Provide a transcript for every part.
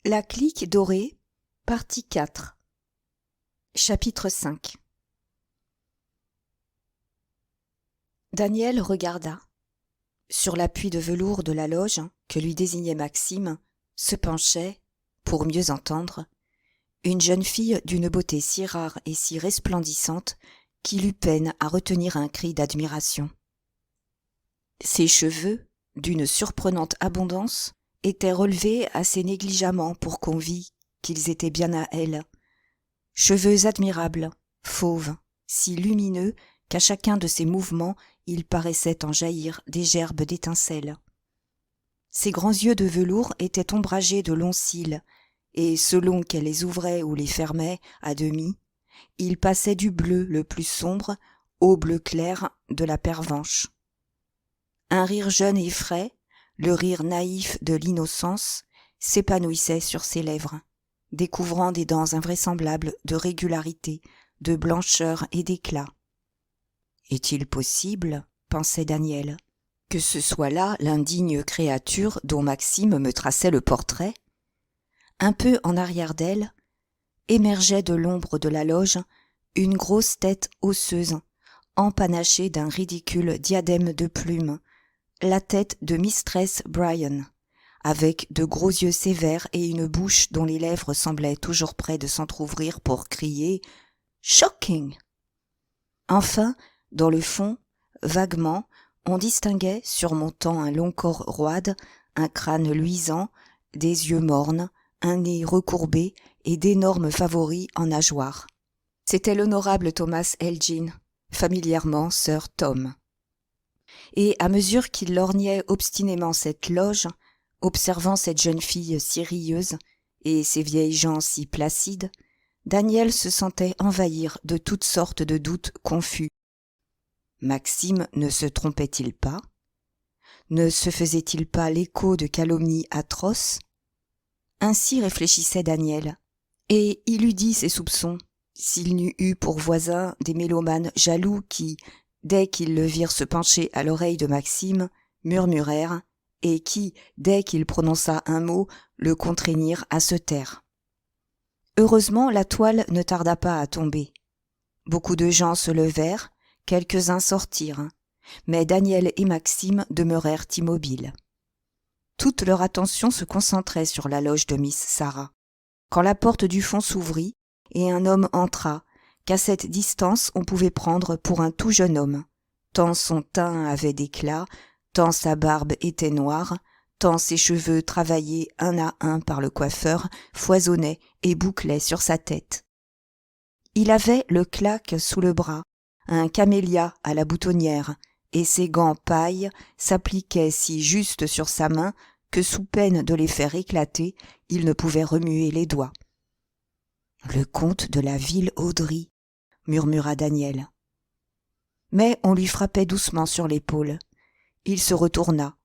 La clique dorée, partie 4. Chapitre 5. Daniel regarda. Sur l'appui de velours de la loge que lui désignait Maxime se penchait, pour mieux entendre, une jeune fille d'une beauté si rare et si resplendissante qu'il eut peine à retenir un cri d'admiration. Ses cheveux, d'une surprenante abondance, étaient relevés assez négligemment pour qu'on vît qu'ils étaient bien à elle. Cheveux admirables, fauves, si lumineux qu'à chacun de ses mouvements il paraissait en jaillir des gerbes d'étincelles. Ses grands yeux de velours étaient ombragés de longs cils, et selon qu'elle les ouvrait ou les fermait à demi, il passait du bleu le plus sombre au bleu clair de la pervenche. Un rire jeune et frais, le rire naïf de l'innocence, s'épanouissait sur ses lèvres, découvrant des dents invraisemblables de régularité, de blancheur et d'éclat. Est-il possible, pensait Daniel, que ce soit là l'indigne créature dont Maxime me traçait le portrait? Un peu en arrière d'elle, émergeait de l'ombre de la loge une grosse tête osseuse, empanachée d'un ridicule diadème de plumes, la tête de Mistress Bryan, avec de gros yeux sévères et une bouche dont les lèvres semblaient toujours près de s'entr'ouvrir pour crier « Shocking !» Enfin, dans le fond, vaguement, on distinguait, surmontant un long corps roide, un crâne luisant, des yeux mornes, un nez recourbé et d'énormes favoris en nageoires. C'était l'honorable Thomas Elgin, familièrement Sir Tom. Et à mesure qu'il lorgnait obstinément cette loge, observant cette jeune fille si rieuse et ces vieilles gens si placides, Daniel se sentait envahir de toutes sortes de doutes confus. Maxime ne se trompait-il pas? Ne se faisait-il pas l'écho de calomnies atroces? Ainsi réfléchissait Daniel, et il eût dit ses soupçons, s'il n'eût eu pour voisins des mélomanes jaloux qui, dès qu'ils le virent se pencher à l'oreille de Maxime, murmurèrent, et qui, dès qu'il prononça un mot, le contraignirent à se taire. Heureusement, la toile ne tarda pas à tomber. Beaucoup de gens se levèrent, quelques-uns sortirent, mais Daniel et Maxime demeurèrent immobiles. Toute leur attention se concentrait sur la loge de Miss Sarah, quand la porte du fond s'ouvrit et un homme entra, qu'à cette distance on pouvait prendre pour un tout jeune homme, tant son teint avait d'éclat, tant sa barbe était noire, tant ses cheveux travaillés un à un par le coiffeur foisonnaient et bouclaient sur sa tête. Il avait le claque sous le bras, un camélia à la boutonnière, et ses gants paille s'appliquaient si juste sur sa main que sous peine de les faire éclater, il ne pouvait remuer les doigts. « Le comte de la Ville-Audry » murmura Daniel. Mais on lui frappait doucement sur l'épaule. Il se retourna.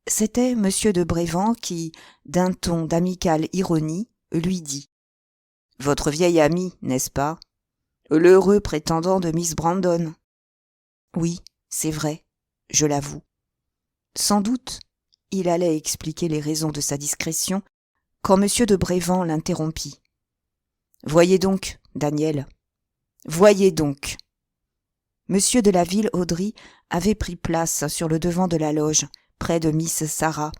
C'était M. de Brévent qui, d'un ton d'amicale ironie, lui dit « Votre vieil ami, n'est-ce pas? L'heureux prétendant de Miss Brandon. »« Oui, c'est vrai, je l'avoue. » Sans doute, il allait expliquer les raisons de sa discrétion, quand M. de Brévent l'interrompit. « Voyez donc, Daniel, voyez donc !» M. de la Ville-Audry avait pris place sur le devant de la loge, près de Miss Sarah,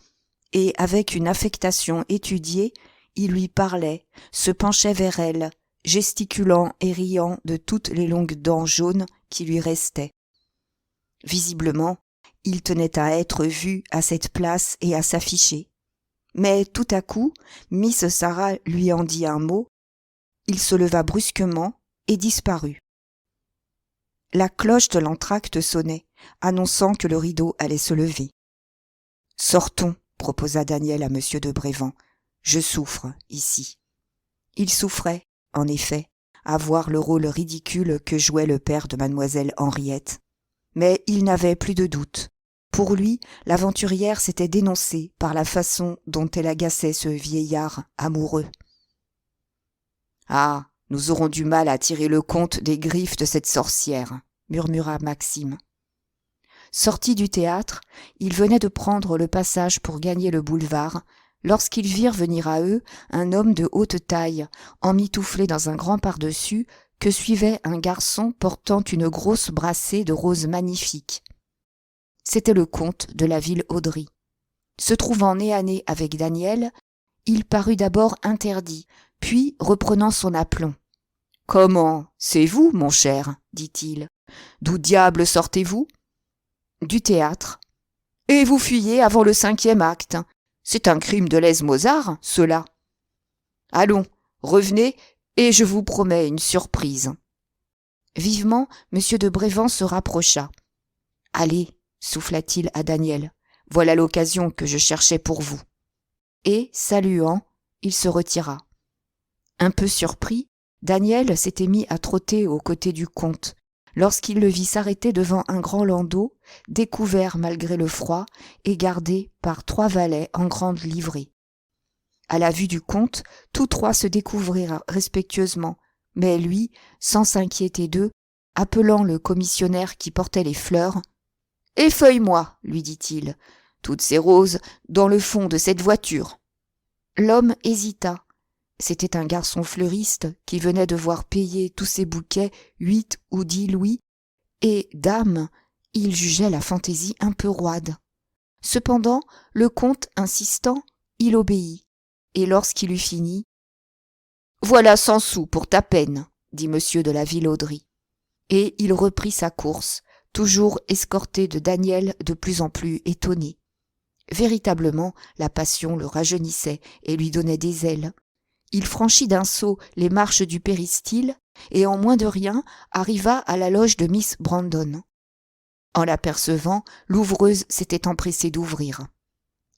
et avec une affectation étudiée, il lui parlait, se penchait vers elle, gesticulant et riant de toutes les longues dents jaunes qui lui restaient. Visiblement, il tenait à être vu à cette place et à s'afficher. Mais tout à coup, Miss Sarah lui en dit un mot, il se leva brusquement et disparut. La cloche de l'entr'acte sonnait, annonçant que le rideau allait se lever. « Sortons, » proposa Daniel à M. de Brévent. « Je souffre, ici. » Il souffrait, en effet, à voir le rôle ridicule que jouait le père de mademoiselle Henriette. Mais il n'avait plus de doute. Pour lui, l'aventurière s'était dénoncée par la façon dont elle agaçait ce vieillard amoureux. « Ah, nous aurons du mal à tirer le compte des griffes de cette sorcière, » murmura Maxime. Sorti du théâtre, il venait de prendre le passage pour gagner le boulevard, lorsqu'ils virent venir à eux un homme de haute taille, emmitouflé dans un grand pardessus, que suivait un garçon portant une grosse brassée de roses magnifiques. C'était le comte de la ville Audry. Se trouvant nez à nez avec Daniel, il parut d'abord interdit, puis reprenant son aplomb. « Comment, c'est vous, mon cher ?» dit-il. « D'où diable sortez-vous ?»« Du théâtre. »« Et vous fuyez avant le 5e acte. C'est un crime de lèse-Mozart, cela. Allons, revenez, et je vous promets une surprise. » Vivement, M. de Brévent se rapprocha. « Allez, souffla-t-il à Daniel, voilà l'occasion que je cherchais pour vous. » Et, saluant, il se retira. Un peu surpris, Daniel s'était mis à trotter aux côtés du comte, lorsqu'il le vit s'arrêter devant un grand landau, découvert malgré le froid et gardé par 3 valets en grande livrée. À la vue du comte, tous 3 se découvrirent respectueusement, mais lui, sans s'inquiéter d'eux, appelant le commissionnaire qui portait les fleurs, « Effeuille-moi, lui dit-il, toutes ces roses dans le fond de cette voiture. » L'homme hésita. C'était un garçon fleuriste qui venait de voir payer tous ses bouquets 8 ou 10 louis, et, dame, il jugeait la fantaisie un peu roide. Cependant, le comte insistant, il obéit, et lorsqu'il eut fini, « Voilà 100 sous pour ta peine, » dit monsieur de la ville Audry. Et il reprit sa course, toujours escorté de Daniel de plus en plus étonné. Véritablement, la passion le rajeunissait et lui donnait des ailes. Il franchit d'un saut les marches du péristyle et en moins de rien arriva à la loge de Miss Brandon. En l'apercevant, l'ouvreuse s'était empressée d'ouvrir.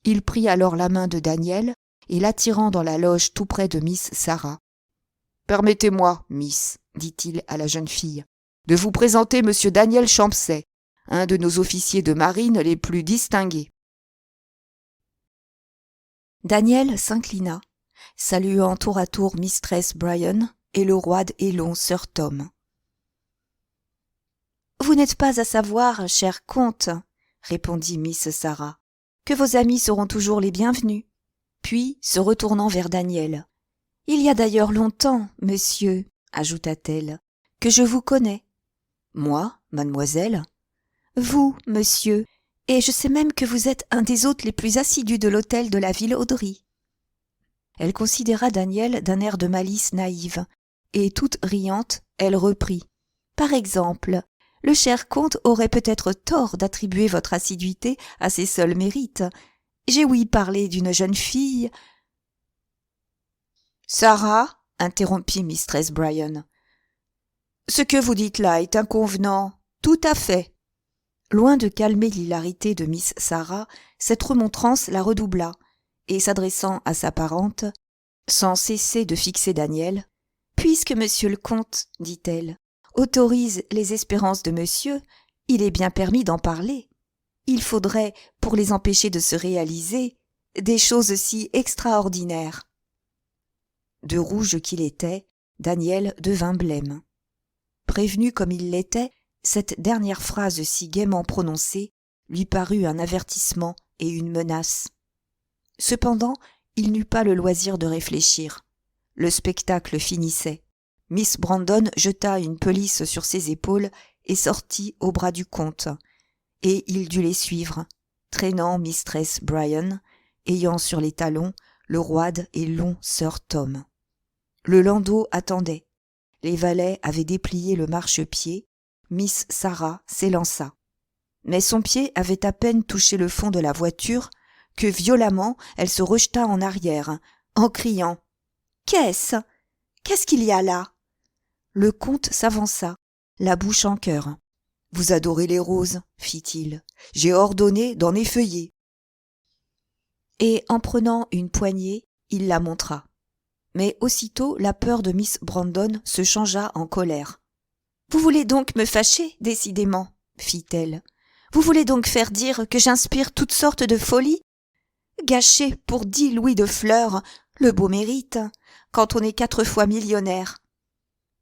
Il prit alors la main de Daniel et l'attirant dans la loge tout près de Miss Sarah. « Permettez-moi, Miss, dit-il à la jeune fille, de vous présenter Monsieur Daniel Champsay, un de nos officiers de marine les plus distingués. » Daniel s'inclina, saluant tour à tour Mistress Bryan et le roide et long Sir Tom. « Vous n'êtes pas à savoir, cher comte, répondit Miss Sarah, que vos amis seront toujours les bienvenus. » Puis, se retournant vers Daniel, « Il y a d'ailleurs longtemps, monsieur, ajouta-t-elle, que je vous connais. »« Moi, mademoiselle ?»« Vous, monsieur, et je sais même que vous êtes un des hôtes les plus assidus de l'hôtel de la ville Audry. » Elle considéra Daniel d'un air de malice naïve, et toute riante, elle reprit. « Par exemple, le cher comte aurait peut-être tort d'attribuer votre assiduité à ses seuls mérites. J'ai ouï parler d'une jeune fille. »« Sarah, interrompit Mistress Bryan, ce que vous dites là est inconvenant, tout à fait. » Loin de calmer l'hilarité de Miss Sarah, cette remontrance la redoubla, et s'adressant à sa parente, sans cesser de fixer Daniel, « Puisque monsieur le comte, dit-elle, autorise les espérances de monsieur, il est bien permis d'en parler. Il faudrait, pour les empêcher de se réaliser, des choses si extraordinaires. » De rouge qu'il était, Daniel devint blême. Prévenu comme il l'était, cette dernière phrase si gaiement prononcée lui parut un avertissement et une menace. Cependant, il n'eut pas le loisir de réfléchir. Le spectacle finissait. Miss Brandon jeta une pelisse sur ses épaules et sortit au bras du comte, et il dut les suivre, traînant Mistress Bryan, ayant sur les talons le roide et long Sir Tom. Le landau attendait. Les valets avaient déplié le marchepied. Miss Sarah s'élança. Mais son pied avait à peine touché le fond de la voiture que violemment elle se rejeta en arrière, en criant « Qu'est-ce ? Qu'est-ce qu'il y a là ?» Le comte s'avança, la bouche en cœur. « Vous adorez les roses, fit-il. J'ai ordonné d'en effeuiller. » Et en prenant une poignée, il la montra. Mais aussitôt la peur de Miss Brandon se changea en colère. « Vous voulez donc me fâcher, décidément, fit-elle. Vous voulez donc faire dire que j'inspire toutes sortes de folies? Gâcher pour 10 louis de fleurs le beau mérite, quand on est 4 fois millionnaire. »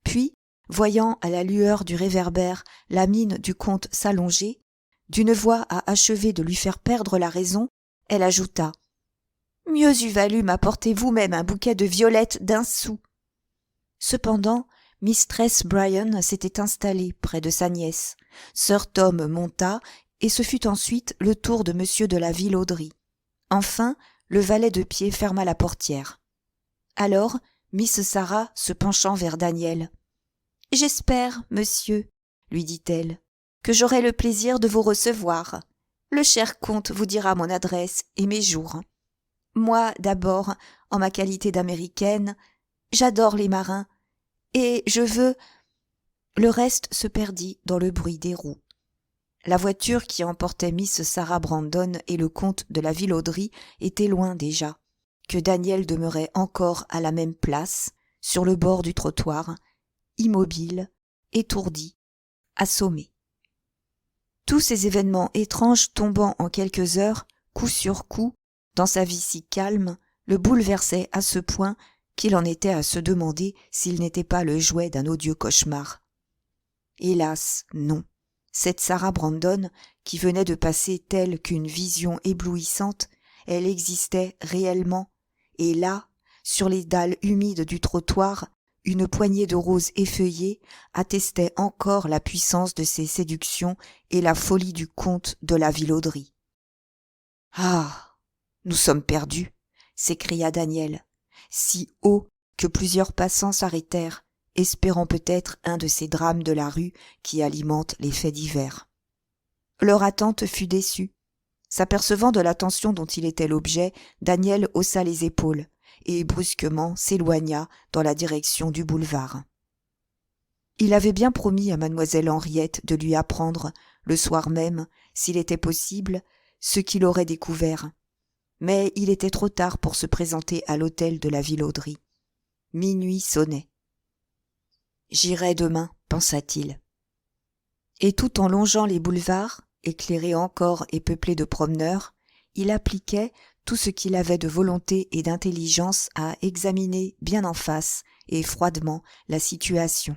Puis, voyant à la lueur du réverbère la mine du comte s'allonger, d'une voix à achever de lui faire perdre la raison, elle ajouta Mieux eût valu m'apporter vous-même un bouquet de violettes d'1 sou. » Cependant, Mistress Bryan s'était installée près de sa nièce. Sir Tom monta, et ce fut ensuite le tour de monsieur de la Vilauderie. Enfin, le valet de pied ferma la portière. Alors, Miss Sarah se penchant vers Daniel. « J'espère, monsieur, lui dit-elle, que j'aurai le plaisir de vous recevoir. Le cher comte vous dira mon adresse et mes jours. Moi, d'abord, en ma qualité d'américaine, j'adore les marins, et je veux… » Le reste se perdit dans le bruit des roues. La voiture qui emportait Miss Sarah Brandon et le comte de la Vilauderie était loin déjà, que Daniel demeurait encore à la même place, sur le bord du trottoir, immobile, étourdi, assommé. Tous ces événements étranges tombant en quelques heures, coup sur coup, dans sa vie si calme, le bouleversaient à ce point qu'il en était à se demander s'il n'était pas le jouet d'un odieux cauchemar. Hélas, non. Cette Sarah Brandon, qui venait de passer telle qu'une vision éblouissante, elle existait réellement, et là, sur les dalles humides du trottoir, une poignée de roses effeuillées attestait encore la puissance de ses séductions et la folie du comte de la Vilauderie. « Ah, nous sommes perdus !» s'écria Daniel, si haut que plusieurs passants s'arrêtèrent, espérant peut-être un de ces drames de la rue qui alimentent les faits divers. Leur attente fut déçue. S'apercevant de l'attention dont il était l'objet, Daniel haussa les épaules et brusquement s'éloigna dans la direction du boulevard. Il avait bien promis à mademoiselle Henriette de lui apprendre, le soir même, s'il était possible, ce qu'il aurait découvert. Mais il était trop tard pour se présenter à l'hôtel de la Vilauderie. Minuit sonnait. « J'irai demain, pensa-t-il. » Et tout en longeant les boulevards, éclairés encore et peuplés de promeneurs, il appliquait tout ce qu'il avait de volonté et d'intelligence à examiner bien en face et froidement la situation.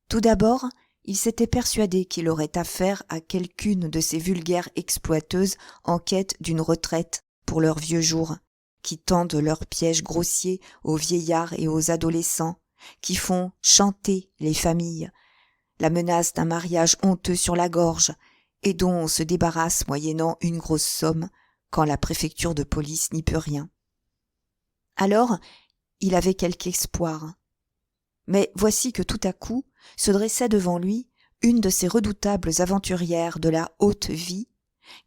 Tout d'abord, il s'était persuadé qu'il aurait affaire à quelqu'une de ces vulgaires exploiteuses en quête d'une retraite pour leurs vieux jours, qui tendent leurs pièges grossiers aux vieillards et aux adolescents, qui font chanter les familles, la menace d'un mariage honteux sur la gorge, et dont on se débarrasse moyennant une grosse somme, quand la préfecture de police n'y peut rien. Alors, il avait quelque espoir. Mais voici que tout à coup se dressait devant lui une de ces redoutables aventurières de la haute vie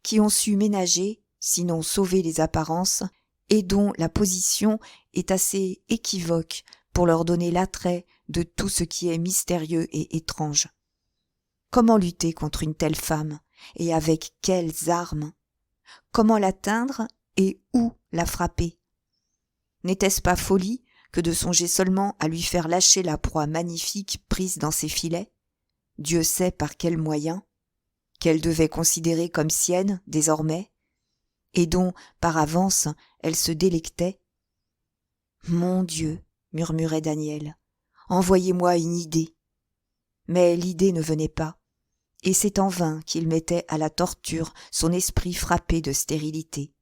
qui ont su ménager, sinon sauver les apparences, et dont la position est assez équivoque pour leur donner l'attrait de tout ce qui est mystérieux et étrange. Comment lutter contre une telle femme, et avec quelles armes? Comment l'atteindre et où la frapper? N'était-ce pas folie que de songer seulement à lui faire lâcher la proie magnifique prise dans ses filets, Dieu sait par quels moyens, qu'elle devait considérer comme sienne désormais, et dont, par avance, elle se délectait? « Mon Dieu, » murmurait Daniel, « envoyez-moi une idée. » Mais l'idée ne venait pas, et c'est en vain qu'il mettait à la torture son esprit frappé de stérilité.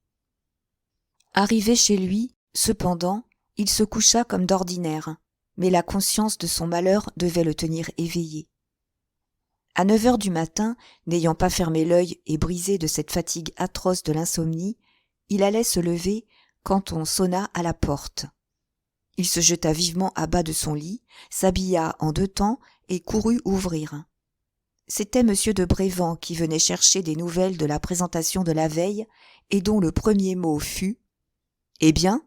Arrivé chez lui, cependant, il se coucha comme d'ordinaire, mais la conscience de son malheur devait le tenir éveillé. À 9 heures du matin, n'ayant pas fermé l'œil et brisé de cette fatigue atroce de l'insomnie, il allait se lever quand on sonna à la porte. Il se jeta vivement à bas de son lit, s'habilla en 2 temps et courut ouvrir. C'était monsieur de Brévand qui venait chercher des nouvelles de la présentation de la veille et dont le premier mot fut « Eh bien ?»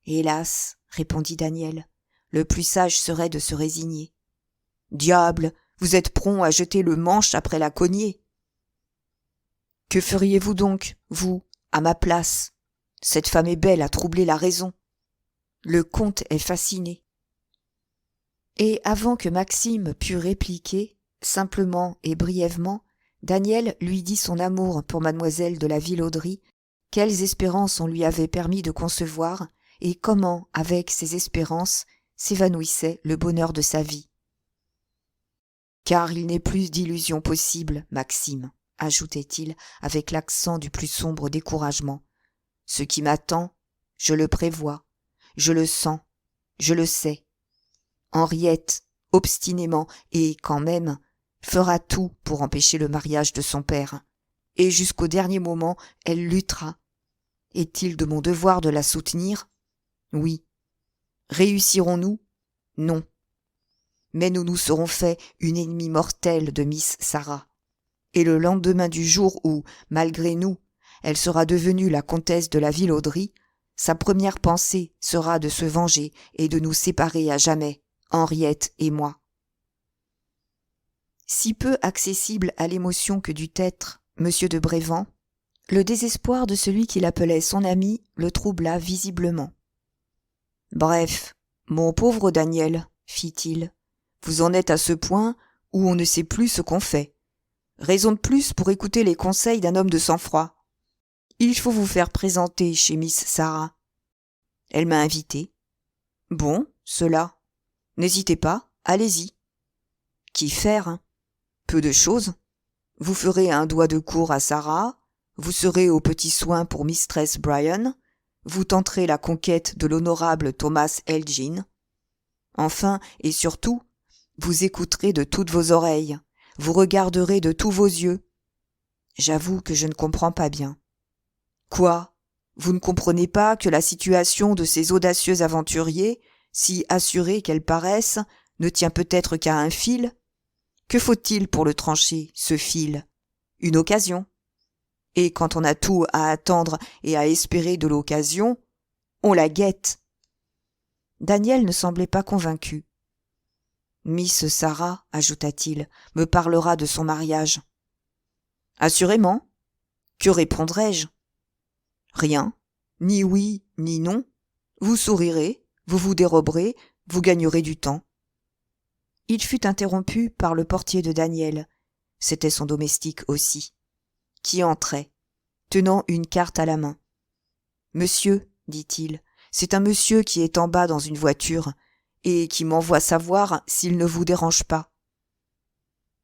« Hélas, » répondit Daniel, « le plus sage serait de se résigner. »« Diable, vous êtes prompt à jeter le manche après la cognée. »« Que feriez-vous donc, vous, à ma place? Cette femme est belle à troubler la raison. Le comte est fasciné. » Et avant que Maxime pût répliquer, simplement et brièvement, Daniel lui dit son amour pour mademoiselle de la Vilauderie, quelles espérances on lui avait permis de concevoir, et comment, avec ces espérances, s'évanouissait le bonheur de sa vie. « Car il n'est plus d'illusion possible, Maxime, » ajoutait-il avec l'accent du plus sombre découragement. Ce qui m'attend, je le prévois, je le sens, je le sais. Henriette, obstinément et quand même, fera tout pour empêcher le mariage de son père. Et jusqu'au dernier moment, elle luttera. Est-il de mon devoir de la soutenir? Oui. Réussirons-nous? Non. Mais nous nous serons fait une ennemie mortelle de Miss Sarah. Et le lendemain du jour où, malgré nous, elle sera devenue la comtesse de la Villauderie, sa première pensée sera de se venger et de nous séparer à jamais, Henriette et moi. Si peu accessible à l'émotion que dut être M. de Brévand, le désespoir de celui qu'il appelait son ami le troubla visiblement. « Bref, mon pauvre Daniel, fit-il, vous en êtes à ce point où on ne sait plus ce qu'on fait. Raison de plus pour écouter les conseils d'un homme de sang-froid. Il faut vous faire présenter chez Miss Sarah. Elle m'a invité. Bon, cela. N'hésitez pas, allez-y. Qu'y faire, hein? Peu de choses. Vous ferez un doigt de cour à Sarah, vous serez aux petits soins pour Mistress Bryan, vous tenterez la conquête de l'honorable Thomas Elgin. Enfin, et surtout, vous écouterez de toutes vos oreilles, vous regarderez de tous vos yeux. J'avoue que je ne comprends pas bien. Quoi? Vous ne comprenez pas que la situation de ces audacieux aventuriers, si assurés qu'elles paraissent, ne tient peut-être qu'à un fil? Que faut-il pour le trancher, ce fil? Une occasion. Et quand on a tout à attendre et à espérer de l'occasion, on la guette. Daniel ne semblait pas convaincu. Miss Sarah, ajouta-t-il, me parlera de son mariage. Assurément. Que répondrai-je? Rien. Ni oui, ni non. Vous sourirez, vous vous déroberez, vous gagnerez du temps. Il fut interrompu par le portier de Daniel. C'était son domestique aussi, qui entrait, tenant une carte à la main. « Monsieur, dit-il, c'est un monsieur qui est en bas dans une voiture, et qui m'envoie savoir s'il ne vous dérange pas. »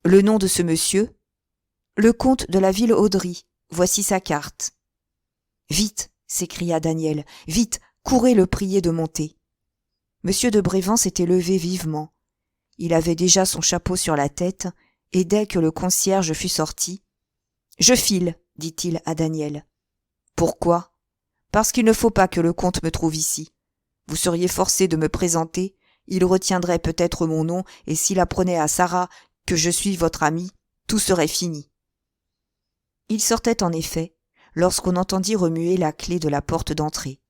Le nom de ce monsieur? Le comte de la Villauderie, voici sa carte. « Vite, s'écria Daniel, vite, courez le prier de monter. » Monsieur de Brévand s'était levé vivement. Il avait déjà son chapeau sur la tête, et dès que le concierge fut sorti, « Je file, dit-il à Daniel. »« Pourquoi ? Parce qu'il ne faut pas que le comte me trouve ici. Vous seriez forcé de me présenter, il retiendrait peut-être mon nom, et s'il apprenait à Sarah que je suis votre ami, tout serait fini. » Il sortait en effet, lorsqu'on entendit remuer la clé de la porte d'entrée.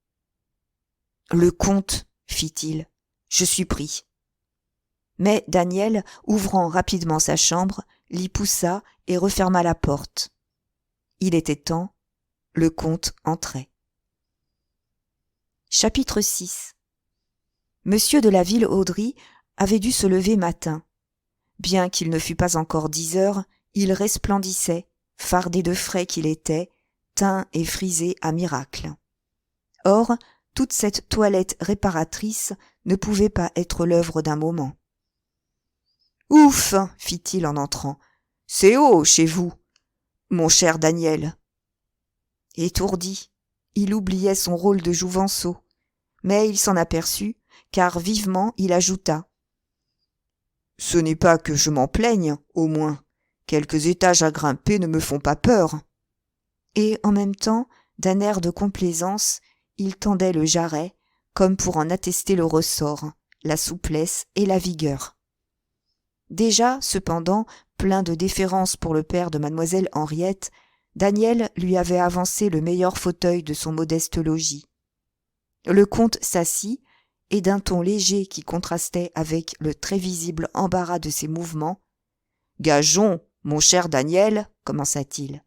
« Le comte, fit-il, je suis pris. » Mais Daniel, ouvrant rapidement sa chambre, l'y poussa et referma la porte. Il était temps, le comte entrait. Chapitre 6. Monsieur de la Villauderie avait dû se lever matin. Bien qu'il ne fût pas encore 10 heures, il resplendissait, fardé de frais qu'il était, teint et frisé à miracle. Or, toute cette toilette réparatrice ne pouvait pas être l'œuvre d'un moment. « Ouf !» fit-il en entrant. « C'est haut chez vous, mon cher Daniel. » Étourdi, il oubliait son rôle de jouvenceau, mais il s'en aperçut, car vivement il ajouta. « Ce n'est pas que je m'en plaigne, au moins. Quelques étages à grimper ne me font pas peur. » Et en même temps, d'un air de complaisance, il tendait le jarret, comme pour en attester le ressort, la souplesse et la vigueur. Déjà, cependant, plein de déférence pour le père de mademoiselle Henriette, Daniel lui avait avancé le meilleur fauteuil de son modeste logis. Le comte s'assit, et d'un ton léger qui contrastait avec le très visible embarras de ses mouvements, « Gageons, mon cher Daniel, commença-t-il,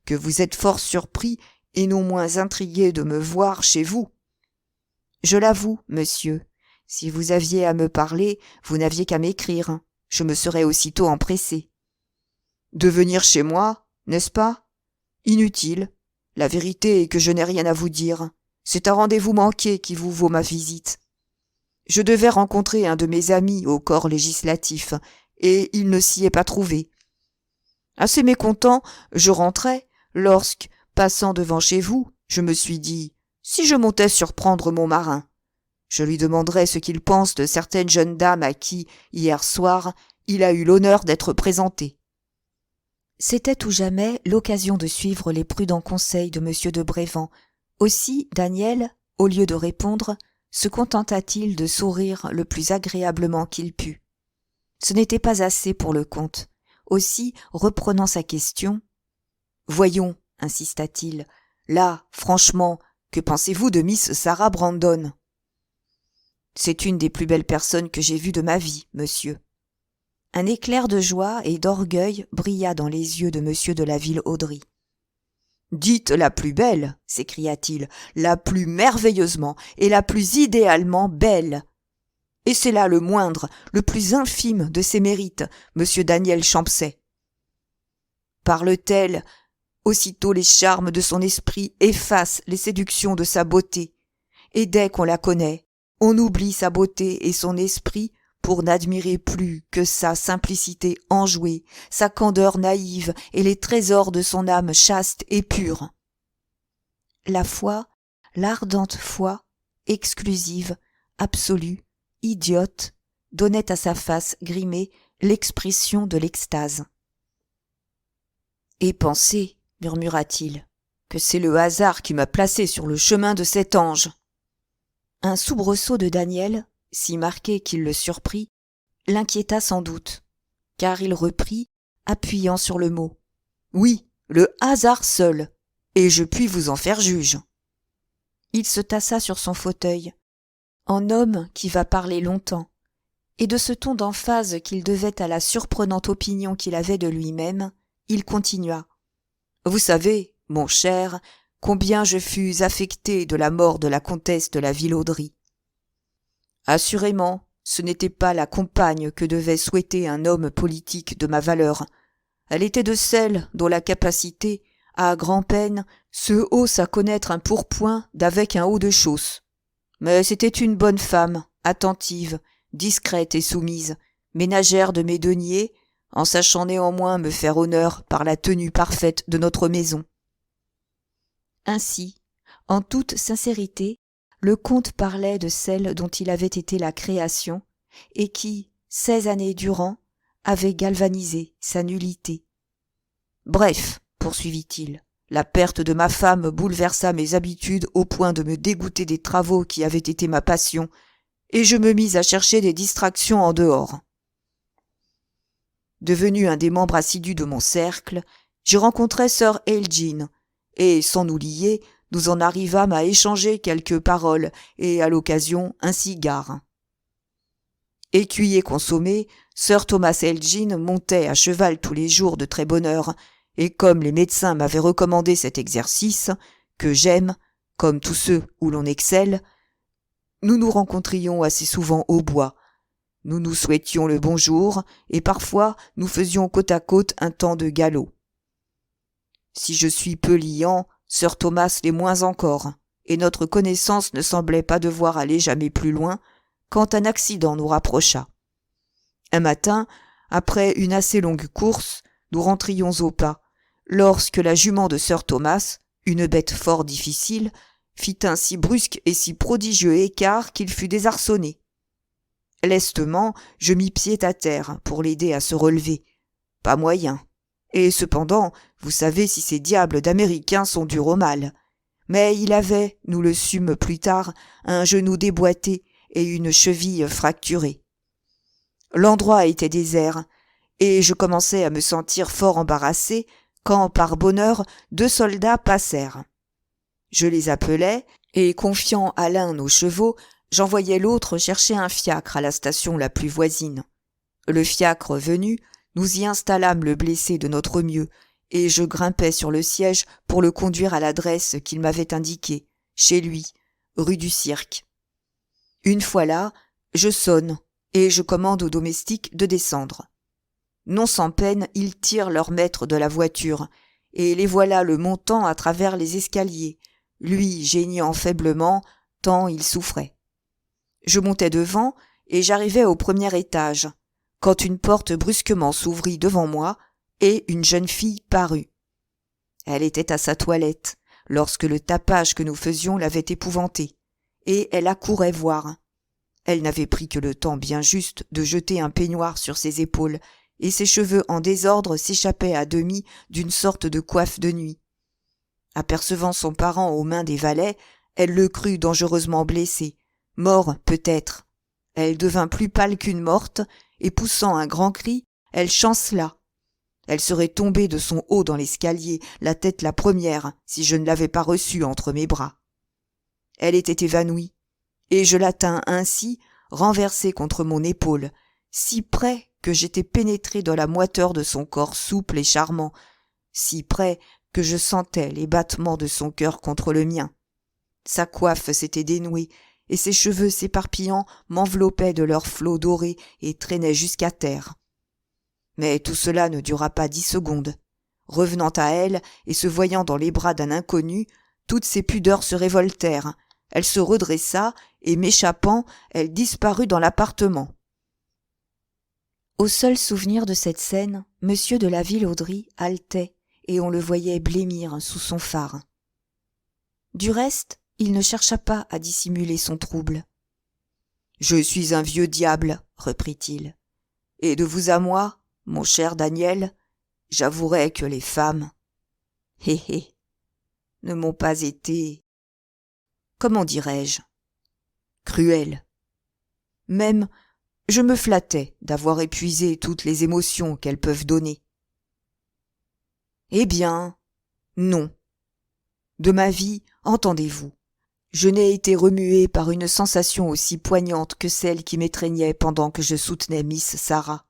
que vous êtes fort surpris et non moins intrigué de me voir chez vous. Je l'avoue, monsieur, si vous aviez à me parler, vous n'aviez qu'à m'écrire. Je me serais aussitôt empressé. De venir chez moi, n'est-ce pas? Inutile. La vérité est que je n'ai rien à vous dire. C'est un rendez-vous manqué qui vous vaut ma visite. Je devais rencontrer un de mes amis au corps législatif, et il ne s'y est pas trouvé. Assez mécontent, je rentrais, lorsque, passant devant chez vous, je me suis dit, si je montais surprendre mon marin, je lui demanderais ce qu'il pense de certaines jeunes dames à qui, hier soir, il a eu l'honneur d'être présenté. » C'était ou jamais l'occasion de suivre les prudents conseils de M. de Brévand. Aussi, Daniel, au lieu de répondre, se contenta-t-il de sourire le plus agréablement qu'il put. Ce n'était pas assez pour le comte. Aussi, reprenant sa question, « Voyons, insista-t-il, là, franchement, que pensez-vous de Miss Sarah Brandon ?»« C'est une des plus belles personnes que j'ai vues de ma vie, monsieur. » Un éclair de joie et d'orgueil brilla dans les yeux de M. de la Ville-Audry. « Dites la plus belle, s'écria-t-il, la plus merveilleusement et la plus idéalement belle. Et c'est là le moindre, le plus infime de ses mérites, monsieur Daniel Champsay. Parle-t-elle, aussitôt les charmes de son esprit effacent les séductions de sa beauté, et dès qu'on la connaît, on oublie sa beauté et son esprit pour n'admirer plus que sa simplicité enjouée, sa candeur naïve et les trésors de son âme chaste et pure. La foi, l'ardente foi, exclusive, absolue, idiote, donnait à sa face grimée l'expression de l'extase. « Et pensez, murmura-t-il, que c'est le hasard qui m'a placé sur le chemin de cet ange. » Un soubresaut de Daniel, si marqué qu'il le surprit, l'inquiéta sans doute, car il reprit, appuyant sur le mot. « Oui, le hasard seul, et je puis vous en faire juge. » Il se tassa sur son fauteuil, en homme qui va parler longtemps, et de ce ton d'emphase qu'il devait à la surprenante opinion qu'il avait de lui-même, il continua. « Vous savez, mon cher, combien je fus affecté de la mort de la comtesse de la Ville-Audry. Assurément, ce n'était pas la compagne que devait souhaiter un homme politique de ma valeur. Elle était de celles dont la capacité, à grand-peine, se hausse à connaître un pourpoint d'avec un haut de chausse. Mais c'était une bonne femme, attentive, discrète et soumise, ménagère de mes deniers, en sachant néanmoins me faire honneur par la tenue parfaite de notre maison. » Ainsi, en toute sincérité, le comte parlait de celle dont il avait été la création et qui, 16 années durant, avait galvanisé sa nullité. « Bref, poursuivit-il, la perte de ma femme bouleversa mes habitudes au point de me dégoûter des travaux qui avaient été ma passion, et je me mis à chercher des distractions en dehors. Devenu un des membres assidus de mon cercle, j'y rencontrai sir Elgin, et, sans nous lier, nous en arrivâmes à échanger quelques paroles et, à l'occasion, un cigare. Écuyer consommé, sir Thomas Elgin montait à cheval tous les jours de très bonne heure, et comme les médecins m'avaient recommandé cet exercice, que j'aime, comme tous ceux où l'on excelle, nous nous rencontrions assez souvent au bois. Nous nous souhaitions le bonjour, et parfois nous faisions côte à côte un temps de galop. Si je suis peu liant, sir Thomas l'est moins encore, et notre connaissance ne semblait pas devoir aller jamais plus loin, quand un accident nous rapprocha. Un matin, après une assez longue course, nous rentrions au pas, lorsque la jument de sir Thomas, une bête fort difficile, fit un si brusque et si prodigieux écart qu'il fut désarçonné. Lestement, je mis pied à terre pour l'aider à se relever. Pas moyen. Et cependant, vous savez si ces diables d'Américains sont durs au mal. Mais il avait, nous le sûmes plus tard, un genou déboîté et une cheville fracturée. L'endroit était désert, et je commençais à me sentir fort embarrassé quand, par bonheur, 2 soldats passèrent. Je les appelai, et confiant à l'un nos chevaux, j'envoyai l'autre chercher un fiacre à la station la plus voisine. Le fiacre venu, nous y installâmes le blessé de notre mieux, et je grimpai sur le siège pour le conduire à l'adresse qu'il m'avait indiquée, chez lui, rue du Cirque. Une fois là, je sonne, et je commande aux domestiques de descendre. Non sans peine, ils tirent leur maître de la voiture, et les voilà le montant à travers les escaliers, lui geignant faiblement, tant il souffrait. Je montai devant, et j'arrivai au premier étage, quand une porte brusquement s'ouvrit devant moi, et une jeune fille parut. Elle était à sa toilette, lorsque le tapage que nous faisions l'avait épouvantée, et elle accourait voir. Elle n'avait pris que le temps bien juste de jeter un peignoir sur ses épaules, et ses cheveux en désordre s'échappaient à demi d'une sorte de coiffe de nuit. Apercevant son parent aux mains des valets, elle le crut dangereusement blessé, mort peut-être. Elle devint plus pâle qu'une morte, et poussant un grand cri, elle chancela. Elle serait tombée de son haut dans l'escalier, la tête la première, si je ne l'avais pas reçue entre mes bras. Elle était évanouie, et je la tins ainsi, renversée contre mon épaule, si près que j'étais pénétré dans la moiteur de son corps souple et charmant, si près que je sentais les battements de son cœur contre le mien. Sa coiffe s'était dénouée, et ses cheveux s'éparpillant m'enveloppaient de leurs flots dorés et traînaient jusqu'à terre. Mais tout cela ne dura pas 10 secondes. Revenant à elle et se voyant dans les bras d'un inconnu, toutes ses pudeurs se révoltèrent. Elle se redressa et, m'échappant, elle disparut dans l'appartement. Au seul souvenir de cette scène, M. de la Villauderie haletait et on le voyait blêmir sous son phare. Du reste, il ne chercha pas à dissimuler son trouble. « Je suis un vieux diable, reprit-il, et de vous à moi, mon cher Daniel, j'avouerai que les femmes, ne m'ont pas été, comment dirais-je, cruelles. Même, je me flattais d'avoir épuisé toutes les émotions qu'elles peuvent donner. Eh bien, non. De ma vie, entendez-vous, je n'ai été remué par une sensation aussi poignante que celle qui m'étreignait pendant que je soutenais Miss Sarah.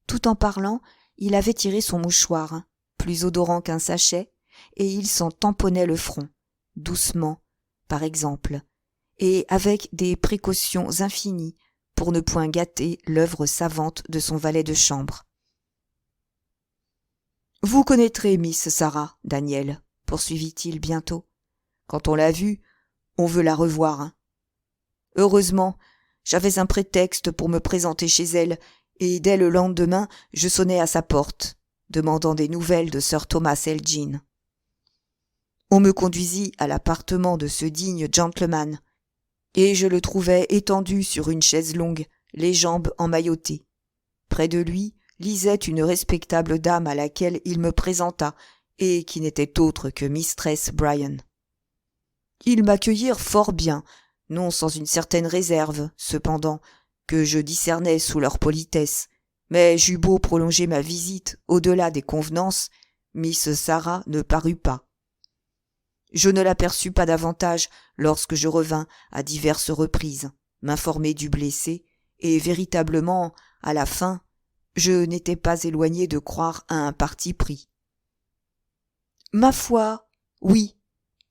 Tout en parlant, il avait tiré son mouchoir, plus odorant qu'un sachet, et il s'en tamponnait le front, doucement, par exemple, et avec des précautions infinies pour ne point gâter l'œuvre savante de son valet de chambre. « Vous connaîtrez Miss Sarah, Daniel, poursuivit-il bientôt. Quand on l'a vue, on veut la revoir. Heureusement, j'avais un prétexte pour me présenter chez elle, et dès le lendemain, je sonnai à sa porte, demandant des nouvelles de Sir Thomas Elgin. On me conduisit à l'appartement de ce digne gentleman, et je le trouvai étendu sur une chaise longue, les jambes emmaillotées. Près de lui lisait une respectable dame à laquelle il me présenta, et qui n'était autre que Mistress Bryan. Ils m'accueillirent fort bien, non sans une certaine réserve, cependant, que je discernais sous leur politesse, mais j'eus beau prolonger ma visite au-delà des convenances, Miss Sarah ne parut pas. Je ne l'aperçus pas davantage lorsque je revins à diverses reprises m'informer du blessé, et véritablement, à la fin, je n'étais pas éloigné de croire à un parti pris. Ma foi, oui,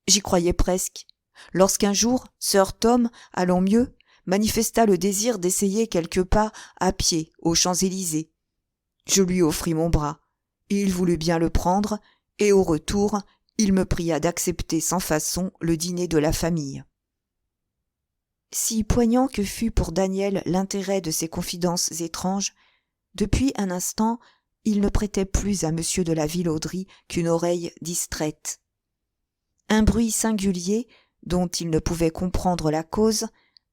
j'y croyais presque, lorsqu'un jour, Sir Tom, allant mieux, manifesta le désir d'essayer quelques pas à pied aux Champs-Élysées. Je lui offris mon bras. Il voulut bien le prendre, et au retour, il me pria d'accepter sans façon le dîner de la famille. Si poignant que fût pour Daniel l'intérêt de ces confidences étranges, depuis un instant, il ne prêtait plus à M. de la Villauderie qu'une oreille distraite. Un bruit singulier, dont il ne pouvait comprendre la cause,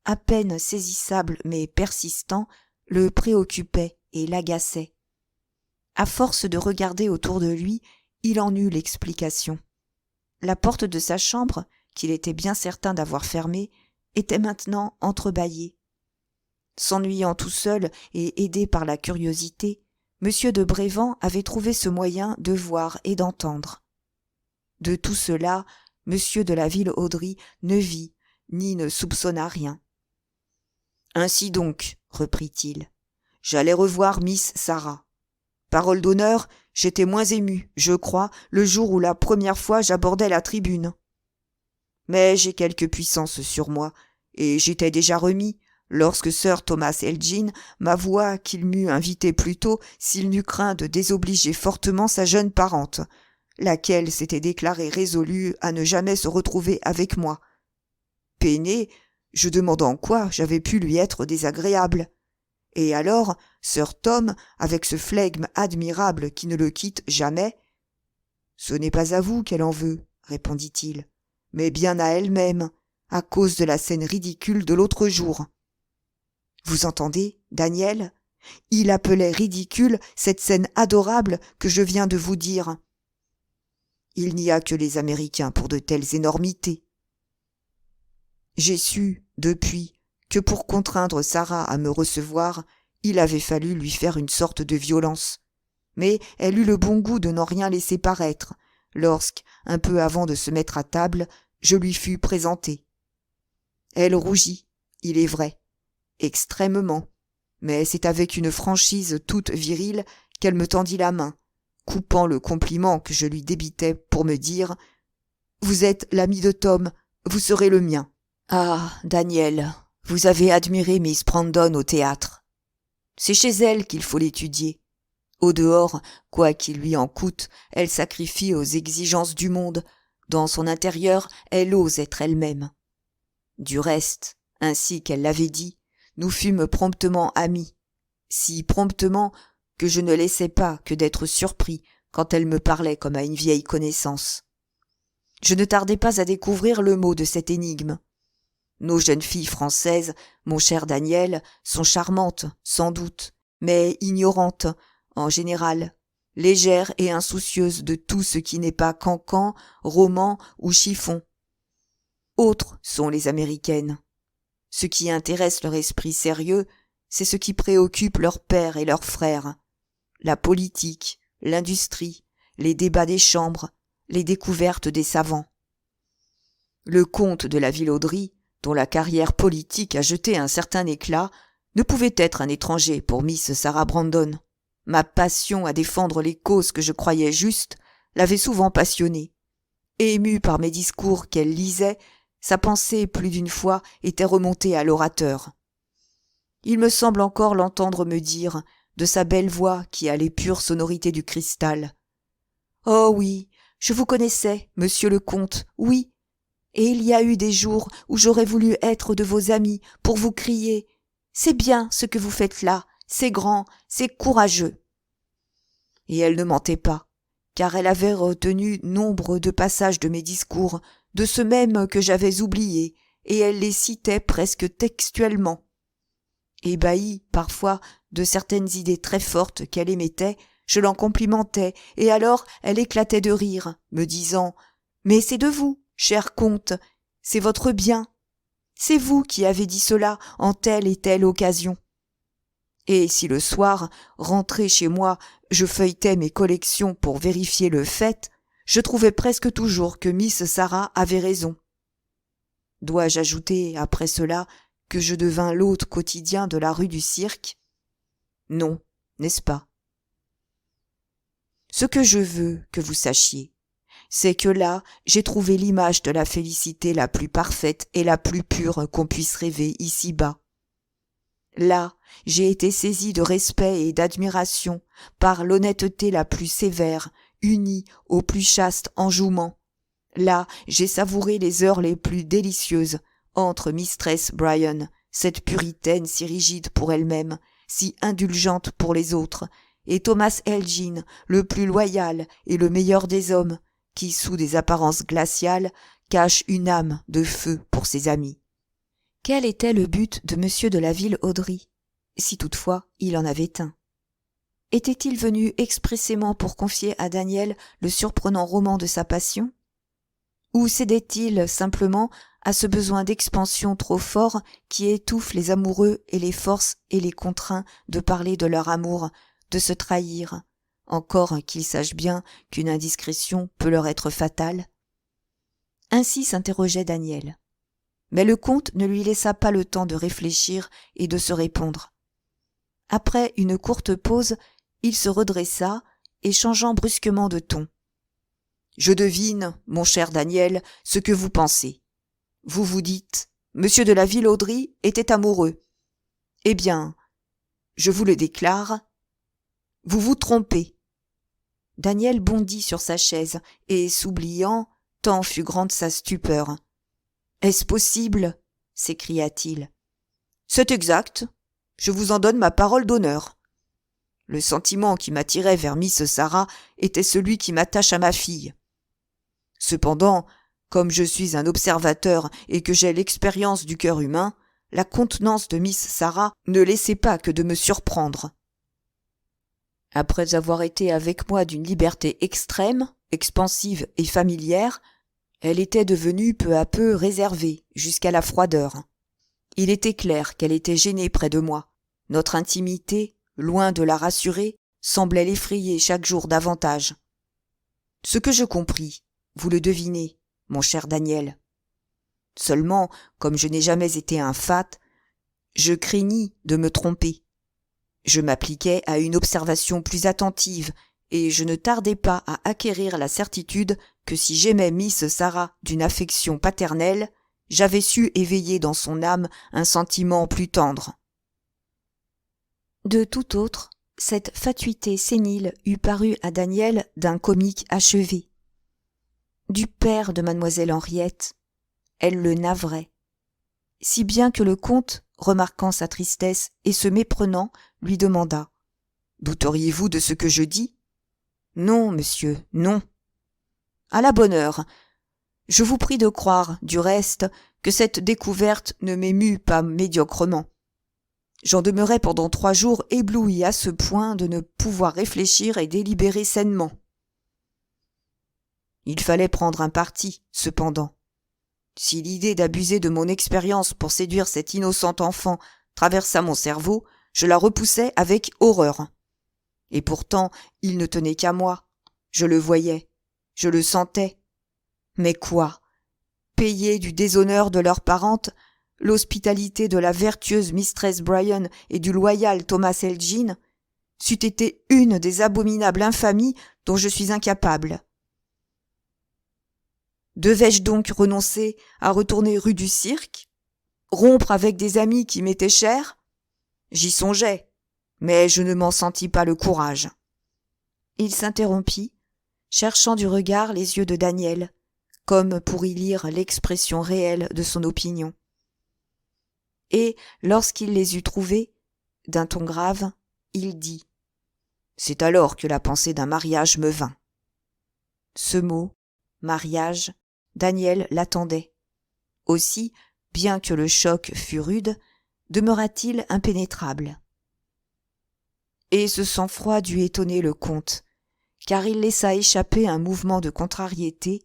à peine saisissable mais persistant, le préoccupait et l'agaçait. À force de regarder autour de lui, il en eut l'explication. La porte de sa chambre, qu'il était bien certain d'avoir fermée, était maintenant entrebâillée. S'ennuyant tout seul et aidé par la curiosité, M. de Brévand avait trouvé ce moyen de voir et d'entendre. De tout cela, M. de la Villauderie ne vit ni ne soupçonna rien. « Ainsi donc, reprit-il, j'allais revoir Miss Sarah. Parole d'honneur, j'étais moins ému, je crois, le jour où la première fois j'abordais la tribune. Mais j'ai quelque puissance sur moi, et j'étais déjà remis, lorsque Sir Thomas Elgin m'avoua qu'il m'eût invité plus tôt s'il n'eût craint de désobliger fortement sa jeune parente, laquelle s'était déclarée résolue à ne jamais se retrouver avec moi. Peiné, je demande en quoi j'avais pu lui être désagréable. Et alors, Sir Tom, avec ce flegme admirable qui ne le quitte jamais, Ce n'est pas à vous qu'elle en veut, répondit-il, mais bien à elle-même, à cause de la scène ridicule de l'autre jour. Vous entendez, Daniel ? Il appelait ridicule cette scène adorable que je viens de vous dire. Il n'y a que les Américains pour de telles énormités. J'ai su, depuis, que pour contraindre Sarah à me recevoir, il avait fallu lui faire une sorte de violence. Mais elle eut le bon goût de n'en rien laisser paraître, lorsque, un peu avant de se mettre à table, je lui fus présenté. Elle rougit, il est vrai, extrêmement, mais c'est avec une franchise toute virile qu'elle me tendit la main, coupant le compliment que je lui débitais pour me dire « Vous êtes l'ami de Tom, vous serez le mien. » Ah, Daniel, vous avez admiré Miss Brandon au théâtre. C'est chez elle qu'il faut l'étudier. Au dehors, quoi qu'il lui en coûte, elle sacrifie aux exigences du monde. Dans son intérieur, elle ose être elle-même. Du reste, ainsi qu'elle l'avait dit, nous fûmes promptement amis. Si promptement que je ne laissais pas que d'être surpris quand elle me parlait comme à une vieille connaissance. Je ne tardai pas à découvrir le mot de cette énigme. Nos jeunes filles françaises, mon cher Daniel, sont charmantes, sans doute, mais ignorantes, en général, légères et insoucieuses de tout ce qui n'est pas cancan, roman ou chiffon. Autres sont les Américaines. Ce qui intéresse leur esprit sérieux, c'est ce qui préoccupe leurs pères et leurs frères. La politique, l'industrie, les débats des chambres, les découvertes des savants. Le comte de la Villauderie, dont la carrière politique a jeté un certain éclat, ne pouvait être un étranger pour Miss Sarah Brandon. Ma passion à défendre les causes que je croyais justes l'avait souvent passionnée. Émue par mes discours qu'elle lisait, sa pensée plus d'une fois était remontée à l'orateur. Il me semble encore l'entendre me dire, de sa belle voix qui a les pures sonorités du cristal. « Oh oui, je vous connaissais, monsieur le comte, oui. Et il y a eu des jours où j'aurais voulu être de vos amis pour vous crier « C'est bien ce que vous faites là, c'est grand, c'est courageux !» Et elle ne mentait pas, car elle avait retenu nombre de passages de mes discours, de ceux mêmes que j'avais oubliés, et elle les citait presque textuellement. Ébahie, parfois, de certaines idées très fortes qu'elle émettait, je l'en complimentais, et alors elle éclatait de rire, me disant « Mais c'est de vous, cher comte, c'est votre bien. C'est vous qui avez dit cela en telle et telle occasion. » Et si le soir, rentré chez moi, je feuilletais mes collections pour vérifier le fait, je trouvais presque toujours que Miss Sarah avait raison. Dois-je ajouter, après cela, que je devins l'hôte quotidien de la rue du Cirque ? Non, n'est-ce pas ? Ce que je veux que vous sachiez, c'est que là, j'ai trouvé l'image de la félicité la plus parfaite et la plus pure qu'on puisse rêver ici-bas. Là, j'ai été saisi de respect et d'admiration par l'honnêteté la plus sévère, unie au plus chaste enjouement. Là, j'ai savouré les heures les plus délicieuses entre Mistress Bryan, cette puritaine si rigide pour elle-même, si indulgente pour les autres, et Thomas Elgin, le plus loyal et le meilleur des hommes, qui, sous des apparences glaciales, cache une âme de feu pour ses amis. Quel était le but de M. de la Villauderie, si toutefois il en avait un? Était-il venu expressément pour confier à Daniel le surprenant roman de sa passion? Ou cédait-il simplement à ce besoin d'expansion trop fort qui étouffe les amoureux et les force et les contraint de parler de leur amour, de se trahir, encore qu'ils sachent bien qu'une indiscrétion peut leur être fatale? Ainsi s'interrogeait Daniel. Mais le comte ne lui laissa pas le temps de réfléchir et de se répondre. Après une courte pause, il se redressa et changeant brusquement de ton. « Je devine, mon cher Daniel, ce que vous pensez. Vous vous dites, Monsieur de la Villauderie était amoureux. Eh bien, je vous le déclare, vous vous trompez. » Daniel bondit sur sa chaise et, s'oubliant, tant fut grande sa stupeur. « Est-ce possible ?» s'écria-t-il. « C'est exact. Je vous en donne ma parole d'honneur. » Le sentiment qui m'attirait vers Miss Sarah était celui qui m'attache à ma fille. Cependant, comme je suis un observateur et que j'ai l'expérience du cœur humain, la contenance de Miss Sarah ne laissait pas que de me surprendre. Après avoir été avec moi d'une liberté extrême, expansive et familière, elle était devenue peu à peu réservée, jusqu'à la froideur. Il était clair qu'elle était gênée près de moi. Notre intimité, loin de la rassurer, semblait l'effrayer chaque jour davantage. Ce que je compris, vous le devinez, mon cher Daniel. Seulement, comme je n'ai jamais été un fat, je craignis de me tromper. Je m'appliquai à une observation plus attentive, et je ne tardai pas à acquérir la certitude que si j'aimais Miss Sarah d'une affection paternelle, j'avais su éveiller dans son âme un sentiment plus tendre. De tout autre, cette fatuité sénile eût paru à Daniel d'un comique achevé. Du père de mademoiselle Henriette, elle le navrait. Si bien que le comte, remarquant sa tristesse et se méprenant, lui demanda « Douteriez-vous de ce que je dis ?»« Non, monsieur, non. »« À la bonne heure. Je vous prie de croire, du reste, que cette découverte ne m'émut pas médiocrement. J'en demeurai pendant 3 jours ébloui à ce point de ne pouvoir réfléchir et délibérer sainement. Il fallait prendre un parti, cependant. Si l'idée d'abuser de mon expérience pour séduire cet innocent enfant traversa mon cerveau, je la repoussai avec horreur. Et pourtant, il ne tenait qu'à moi. Je le voyais, je le sentais. Mais quoi? Payer du déshonneur de leur parente, l'hospitalité de la vertueuse Mistress Bryan et du loyal Thomas Elgin, c'eût été une des abominables infamies dont je suis incapable. Devais-je donc renoncer à retourner rue du Cirque? Rompre avec des amis qui m'étaient chers? J'y songeais, mais je ne m'en sentis pas le courage. Il s'interrompit, cherchant du regard les yeux de Daniel, comme pour y lire l'expression réelle de son opinion. Et, lorsqu'il les eut trouvés, d'un ton grave, il dit « C'est alors que la pensée d'un mariage me vint. » Ce mot, mariage, Daniel l'attendait. Aussi, bien que le choc fût rude, demeura-t-il impénétrable. Et ce sang-froid dut étonner le comte, car il laissa échapper un mouvement de contrariété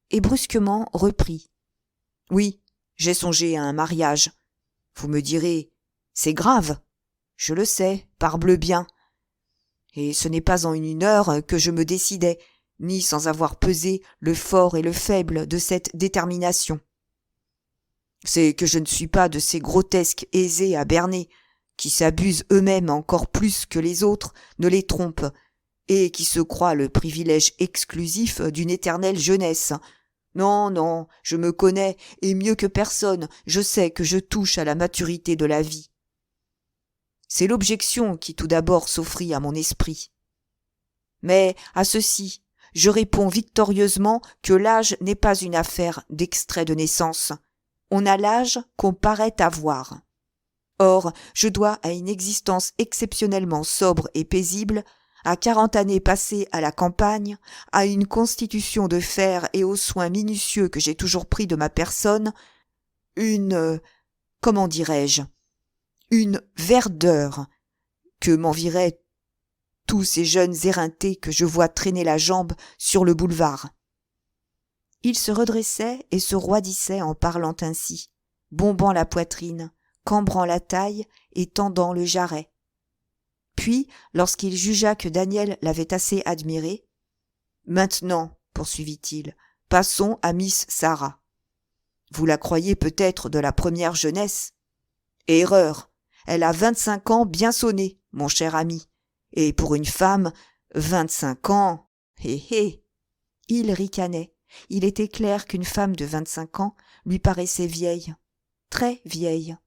et brusquement reprit. « Oui, j'ai songé à un mariage. Vous me direz, c'est grave. Je le sais, parbleu bien. Et ce n'est pas en une heure que je me décidai, ni sans avoir pesé le fort et le faible de cette détermination. C'est que je ne suis pas de ces grotesques aisés à berner, qui s'abusent eux-mêmes encore plus que les autres ne les trompent, et qui se croient le privilège exclusif d'une éternelle jeunesse. Non, non, je me connais, et mieux que personne, je sais que je touche à la maturité de la vie. C'est l'objection qui tout d'abord s'offrit à mon esprit. Mais à ceci, je réponds victorieusement que l'âge n'est pas une affaire d'extrait de naissance. On a l'âge qu'on paraît avoir. Or, je dois à une existence exceptionnellement sobre et paisible, à 40 années passées à la campagne, à une constitution de fer et aux soins minutieux que j'ai toujours pris de ma personne, comment dirais-je, une verdeur que m'envieraient tous ces jeunes éreintés que je vois traîner la jambe sur le boulevard. Il se redressait et se roidissait en parlant ainsi, bombant la poitrine, cambrant la taille et tendant le jarret. Puis, lorsqu'il jugea que Daniel l'avait assez admiré, « Maintenant, poursuivit-il, passons à Miss Sarah. Vous la croyez peut-être de la première jeunesse? Erreur, elle a 25 ans bien sonnés, mon cher ami, et pour une femme, 25 ans, hé hé !» Il ricanait. Il était clair qu'une femme de 25 ans lui paraissait vieille, très vieille.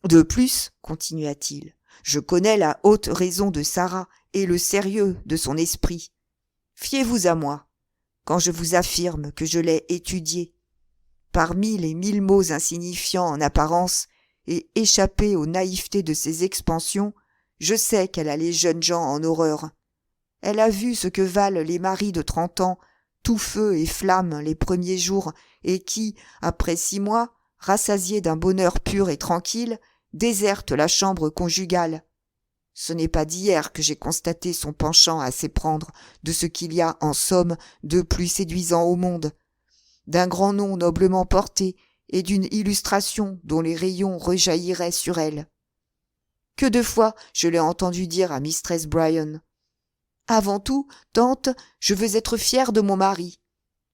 De plus, continua-t-il, je connais la haute raison de Sarah et le sérieux de son esprit. Fiez-vous à moi, quand je vous affirme que je l'ai étudiée. Parmi les 1000 mots insignifiants en apparence et échappés aux naïvetés de ses expansions, Je sais qu'elle a les jeunes gens en horreur. Elle a vu ce que valent les maris de 30 ans, tout feu et flamme les premiers jours, et qui, après 6 mois, rassasiés d'un bonheur pur et tranquille, désertent la chambre conjugale. Ce n'est pas d'hier que j'ai constaté son penchant à s'éprendre de ce qu'il y a, en somme, de plus séduisant au monde, d'un grand nom noblement porté et d'une illustration dont les rayons rejailliraient sur elle. Que de fois je l'ai entendu dire à mistress Bryan: « Avant tout, tante, je veux être fière de mon mari.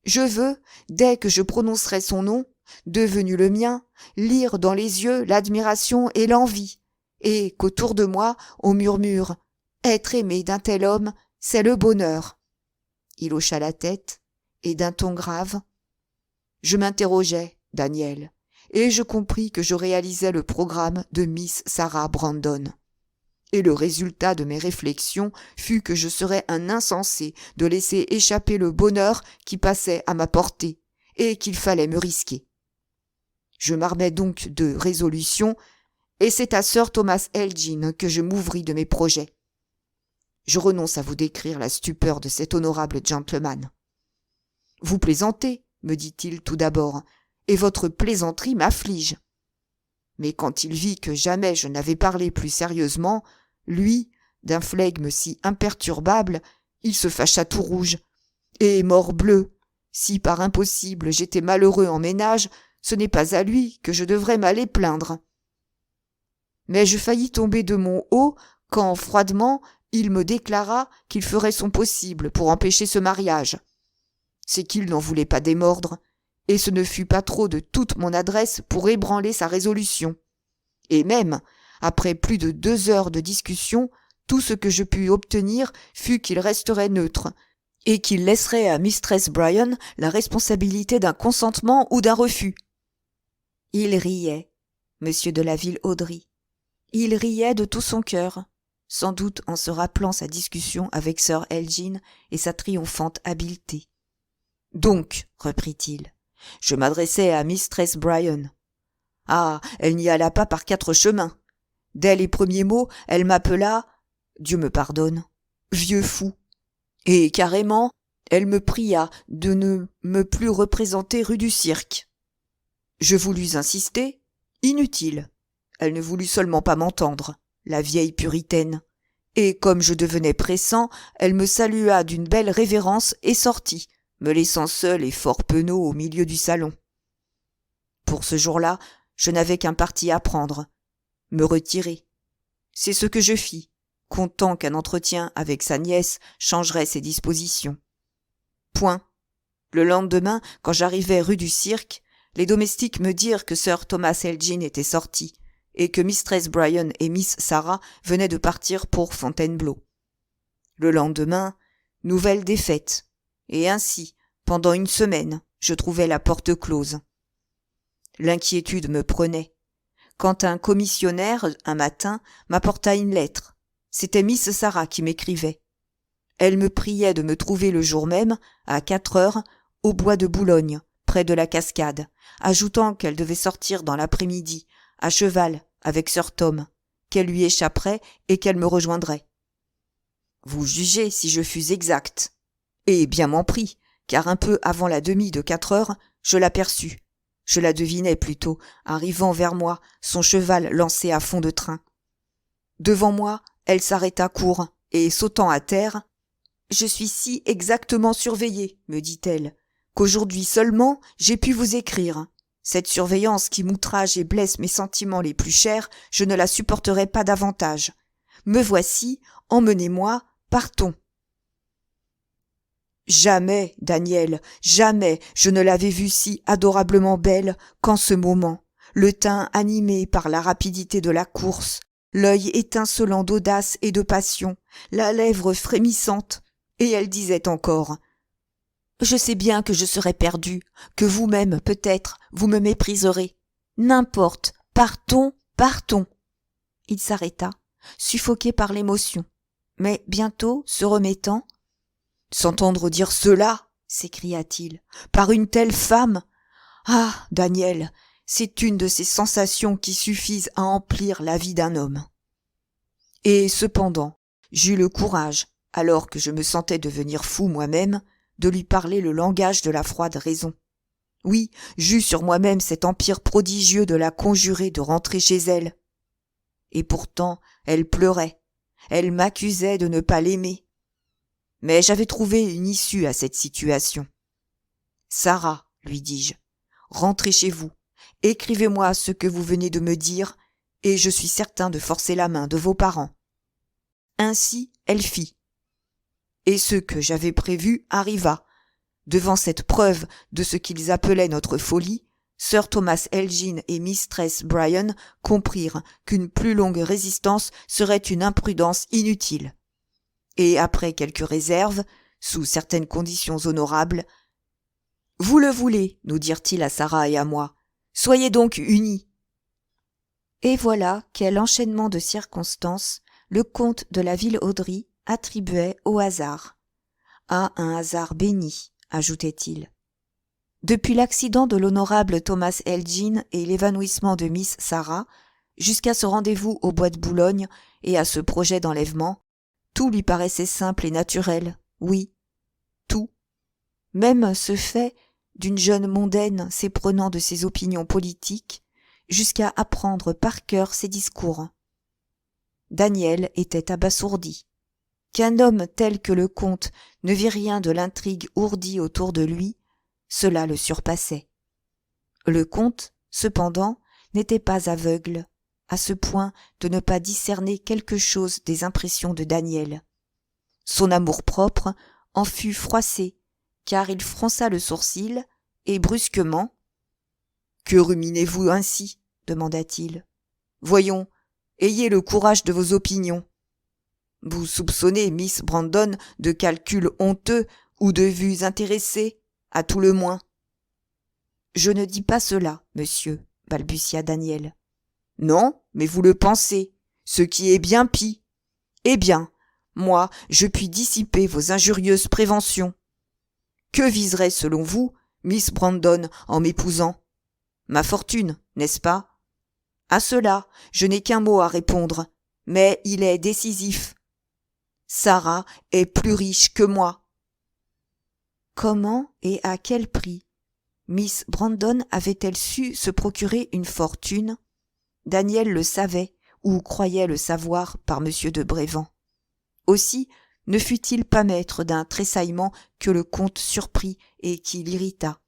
Je veux, dès que je prononcerai son nom, devenu le mien, lire dans les yeux l'admiration et l'envie, et qu'autour de moi on murmure: être aimé d'un tel homme, c'est le bonheur. » Il hocha la tête, et d'un ton grave: « Je m'interrogeais, Daniel, et je compris que je réalisais le programme de Miss Sarah Brandon. Et le résultat de mes réflexions fut que je serais un insensé de laisser échapper le bonheur qui passait à ma portée, et qu'il fallait me risquer. Je m'armai donc de résolution, et c'est à Sir Thomas Elgin que je m'ouvris de mes projets. Je renonce à vous décrire la stupeur de cet honorable gentleman. « Vous plaisantez, me dit-il tout d'abord, et votre plaisanterie m'afflige. » Mais quand il vit que jamais je n'avais parlé plus sérieusement, lui, d'un flegme si imperturbable, il se fâcha tout rouge. Et morbleu, si par impossible j'étais malheureux en ménage, ce n'est pas à lui que je devrais m'aller plaindre. Mais je faillis tomber de mon haut quand, froidement, il me déclara qu'il ferait son possible pour empêcher ce mariage. C'est qu'il n'en voulait pas démordre, et ce ne fut pas trop de toute mon adresse pour ébranler sa résolution. Et même, après plus de 2 heures de discussion, tout ce que je pus obtenir fut qu'il resterait neutre, et qu'il laisserait à mistress Bryan la responsabilité d'un consentement ou d'un refus. Il riait, monsieur de la Ville-Audry. Il riait de tout son cœur, sans doute en se rappelant sa discussion avec Sir Elgin et sa triomphante habileté. « Donc, reprit-il, je m'adressais à mistress Bryan. Ah, elle n'y alla pas par 4 chemins. Dès les premiers mots, elle m'appela, Dieu me pardonne, vieux fou. Et carrément, elle me pria de ne me plus représenter rue du Cirque. Je voulus insister, inutile. Elle ne voulut seulement pas m'entendre, la vieille puritaine. Et comme je devenais pressant, elle me salua d'une belle révérence et sortit, me laissant seul et fort penaud au milieu du salon. Pour ce jour-là, je n'avais qu'un parti à prendre, me retirer. C'est ce que je fis, comptant qu'un entretien avec sa nièce changerait ses dispositions. Point. Le lendemain, quand j'arrivai rue du Cirque, les domestiques me dirent que Sir Thomas Elgin était sorti, et que mistress Bryan et Miss Sarah venaient de partir pour Fontainebleau. Le lendemain, nouvelle défaite, et ainsi, pendant 1 semaine, je trouvais la porte close. L'inquiétude me prenait, quand un commissionnaire, un matin, m'apporta une lettre. C'était Miss Sarah qui m'écrivait. Elle me priait de me trouver le jour même, à 4 heures, au bois de Boulogne, près de la cascade, ajoutant qu'elle devait sortir dans l'après-midi, à cheval, avec Sir Tom, qu'elle lui échapperait et qu'elle me rejoindrait. Vous jugez si je fus exact. Et bien m'en prie, car un peu avant la demie de 4 heures, je l'aperçus. Je la devinais plutôt, arrivant vers moi, son cheval lancé à fond de train. Devant moi, elle s'arrêta court, et sautant à terre, « Je suis si exactement surveillée, me dit-elle, qu'aujourd'hui seulement j'ai pu vous écrire. Cette surveillance qui m'outrage et blesse mes sentiments les plus chers, je ne la supporterai pas davantage. Me voici, emmenez-moi, partons. » Jamais, Daniel, jamais je ne l'avais vue si adorablement belle qu'en ce moment, le teint animé par la rapidité de la course, l'œil étincelant d'audace et de passion, la lèvre frémissante, et elle disait encore « Je sais bien que je serai perdue, que vous-même, peut-être, vous me mépriserez. N'importe, partons, partons. » Il s'arrêta, suffoqué par l'émotion, mais bientôt, se remettant, « S'entendre dire cela, s'écria-t-il, par une telle femme. Ah, Daniel, c'est une de ces sensations qui suffisent à emplir la vie d'un homme. » Et cependant, j'eus le courage, alors que je me sentais devenir fou moi-même, de lui parler le langage de la froide raison. Oui, j'eus sur moi-même cet empire prodigieux de la conjurer de rentrer chez elle. Et pourtant, elle pleurait, elle m'accusait de ne pas l'aimer. Mais j'avais trouvé une issue à cette situation. « Sarah, lui dis-je, rentrez chez vous, écrivez-moi ce que vous venez de me dire, et je suis certain de forcer la main de vos parents. » Ainsi, elle fit. Et ce que j'avais prévu arriva. Devant cette preuve de ce qu'ils appelaient notre folie, Sir Thomas Elgin et Mistress Bryan comprirent qu'une plus longue résistance serait une imprudence inutile. Et après quelques réserves, sous certaines conditions honorables, « Vous le voulez, nous dirent-ils à Sarah et à moi. Soyez donc unis. » Et voilà quel enchaînement de circonstances le comte de la Ville-Audry attribuait au hasard. À un hasard béni, ajoutait-il. Depuis l'accident de l'honorable Thomas Elgin et l'évanouissement de Miss Sarah, jusqu'à ce rendez-vous au bois de Boulogne et à ce projet d'enlèvement, tout lui paraissait simple et naturel, oui, tout. Même ce fait d'une jeune mondaine s'éprenant de ses opinions politiques, jusqu'à apprendre par cœur ses discours. Daniel était abasourdi. Qu'un homme tel que le comte ne vît rien de l'intrigue ourdie autour de lui, cela le surpassait. Le comte, cependant, n'était pas aveugle, à ce point de ne pas discerner quelque chose des impressions de Daniel. Son amour-propre en fut froissé, car il fronça le sourcil, et brusquement « Que ruminez-vous ainsi ?» demanda-t-il. « Voyons, ayez le courage de vos opinions. Vous soupçonnez Miss Brandon de calculs honteux ou de vues intéressées, à tout le moins. »« Je ne dis pas cela, monsieur, » balbutia Daniel. « Non, mais vous le pensez, ce qui est bien pis. Eh bien, moi, je puis dissiper vos injurieuses préventions. Que viserait, selon vous, Miss Brandon en m'épousant? Ma fortune, n'est-ce pas? À cela, je n'ai qu'un mot à répondre, mais il est décisif. Sarah est plus riche que moi. » Comment et à quel prix Miss Brandon avait-elle su se procurer une fortune? Daniel le savait, ou croyait le savoir par M. de Brévan. Aussi ne fut-il pas maître d'un tressaillement que le comte surprit et qui l'irrita.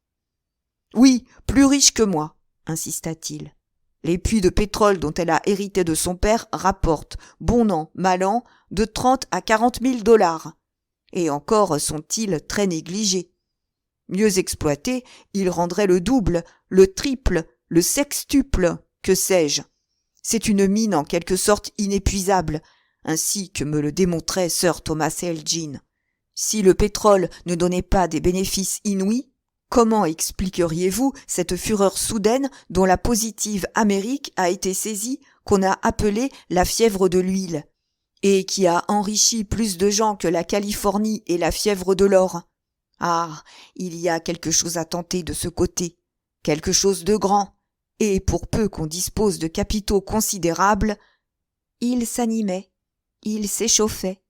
« Oui, plus riche que moi, » insista-t-il. « Les puits de pétrole dont elle a hérité de son père rapportent, bon an, mal an, de 30 à 40 000 $. Et encore sont-ils très négligés. Mieux exploités, ils rendraient le double, le triple, le sextuple, que sais-je. C'est une mine en quelque sorte inépuisable, ainsi que me le démontrait Sir Thomas Elgin. Si le pétrole ne donnait pas des bénéfices inouïs, comment expliqueriez-vous cette fureur soudaine dont la positive Amérique a été saisie, qu'on a appelée la fièvre de l'huile, et qui a enrichi plus de gens que la Californie et la fièvre de l'or? Ah, il y a quelque chose à tenter de ce côté, quelque chose de grand, et pour peu qu'on dispose de capitaux considérables, il s'animait, il s'échauffait,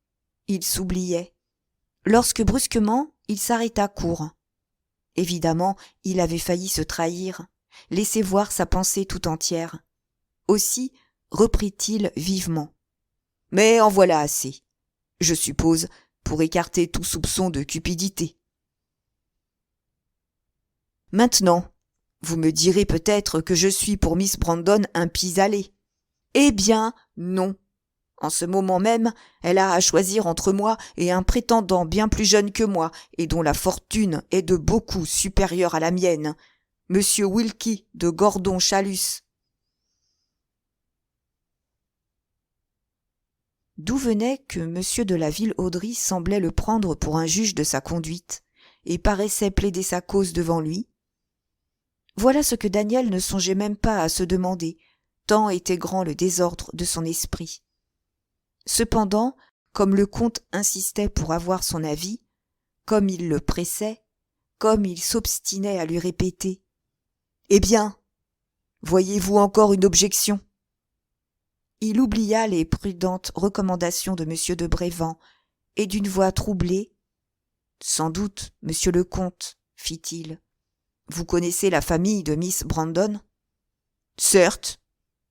il s'oubliait. Lorsque brusquement, il s'arrêta court. Évidemment, il avait failli se trahir, laisser voir sa pensée tout entière. Aussi, reprit-il vivement. Mais en voilà assez, je suppose, pour écarter tout soupçon de cupidité. Maintenant, vous me direz peut-être que je suis pour Miss Brandon un pis-aller. Eh bien, non. En ce moment même, elle a à choisir entre moi et un prétendant bien plus jeune que moi et dont la fortune est de beaucoup supérieure à la mienne, Monsieur Wilkie de Gordon-Chalus. D'où venait que Monsieur de la Ville-Audry semblait le prendre pour un juge de sa conduite et paraissait plaider sa cause devant lui? Voilà ce que Daniel ne songeait même pas à se demander, tant était grand le désordre de son esprit. Cependant, comme le comte insistait pour avoir son avis, comme il le pressait, comme il s'obstinait à lui répéter « Eh bien, voyez-vous encore une objection ?» il oublia les prudentes recommandations de M. de Brévan, et d'une voix troublée, « Sans doute, monsieur le comte, fit-il, vous connaissez la famille de Miss Brandon ?»« Certes.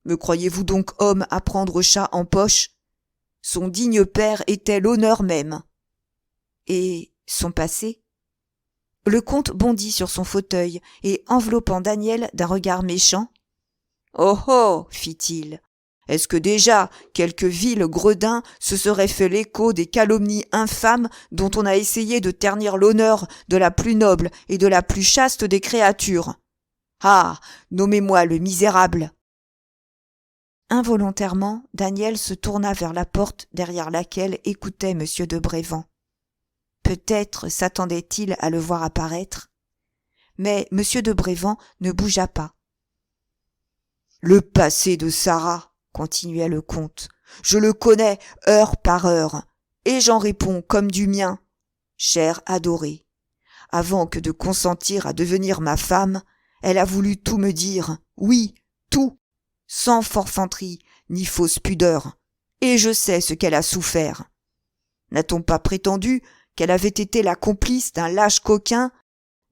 Me croyez-vous donc homme à prendre chat en poche ? Son digne père était l'honneur même. » « Et son passé ?» Le comte bondit sur son fauteuil et, enveloppant Daniel d'un regard méchant, « Oh oh !» fit-il. « Est-ce que déjà quelque vil gredin se serait fait l'écho des calomnies infâmes dont on a essayé de ternir l'honneur de la plus noble et de la plus chaste des créatures ? Ah ! Nommez-moi le misérable !» Involontairement, Daniel se tourna vers la porte derrière laquelle écoutait M. de Brévan. Peut-être s'attendait-il à le voir apparaître, mais M. de Brévan ne bougea pas. « Le passé de Sarah, continuait le comte, je le connais heure par heure, et j'en réponds comme du mien. Chère adorée, avant que de consentir à devenir ma femme, elle a voulu tout me dire, oui, tout, sans forfanterie ni fausse pudeur, et je sais ce qu'elle a souffert. N'a-t-on pas prétendu qu'elle avait été la complice d'un lâche coquin,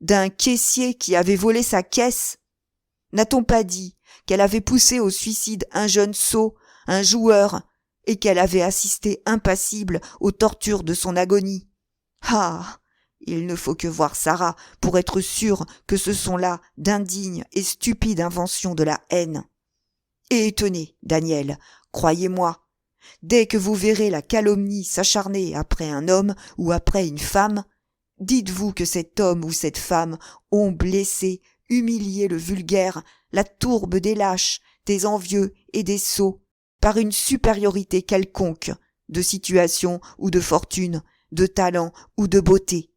d'un caissier qui avait volé sa caisse? N'a-t-on pas dit qu'elle avait poussé au suicide un jeune sot, un joueur, et qu'elle avait assisté impassible aux tortures de son agonie? Ah! Il ne faut que voir Sarah pour être sûr que ce sont là d'indignes et stupides inventions de la haine. Et tenez, Daniel, croyez-moi, dès que vous verrez la calomnie s'acharner après un homme ou après une femme, dites-vous que cet homme ou cette femme ont blessé, humilié le vulgaire, la tourbe des lâches, des envieux et des sots, par une supériorité quelconque, de situation ou de fortune, de talent ou de beauté.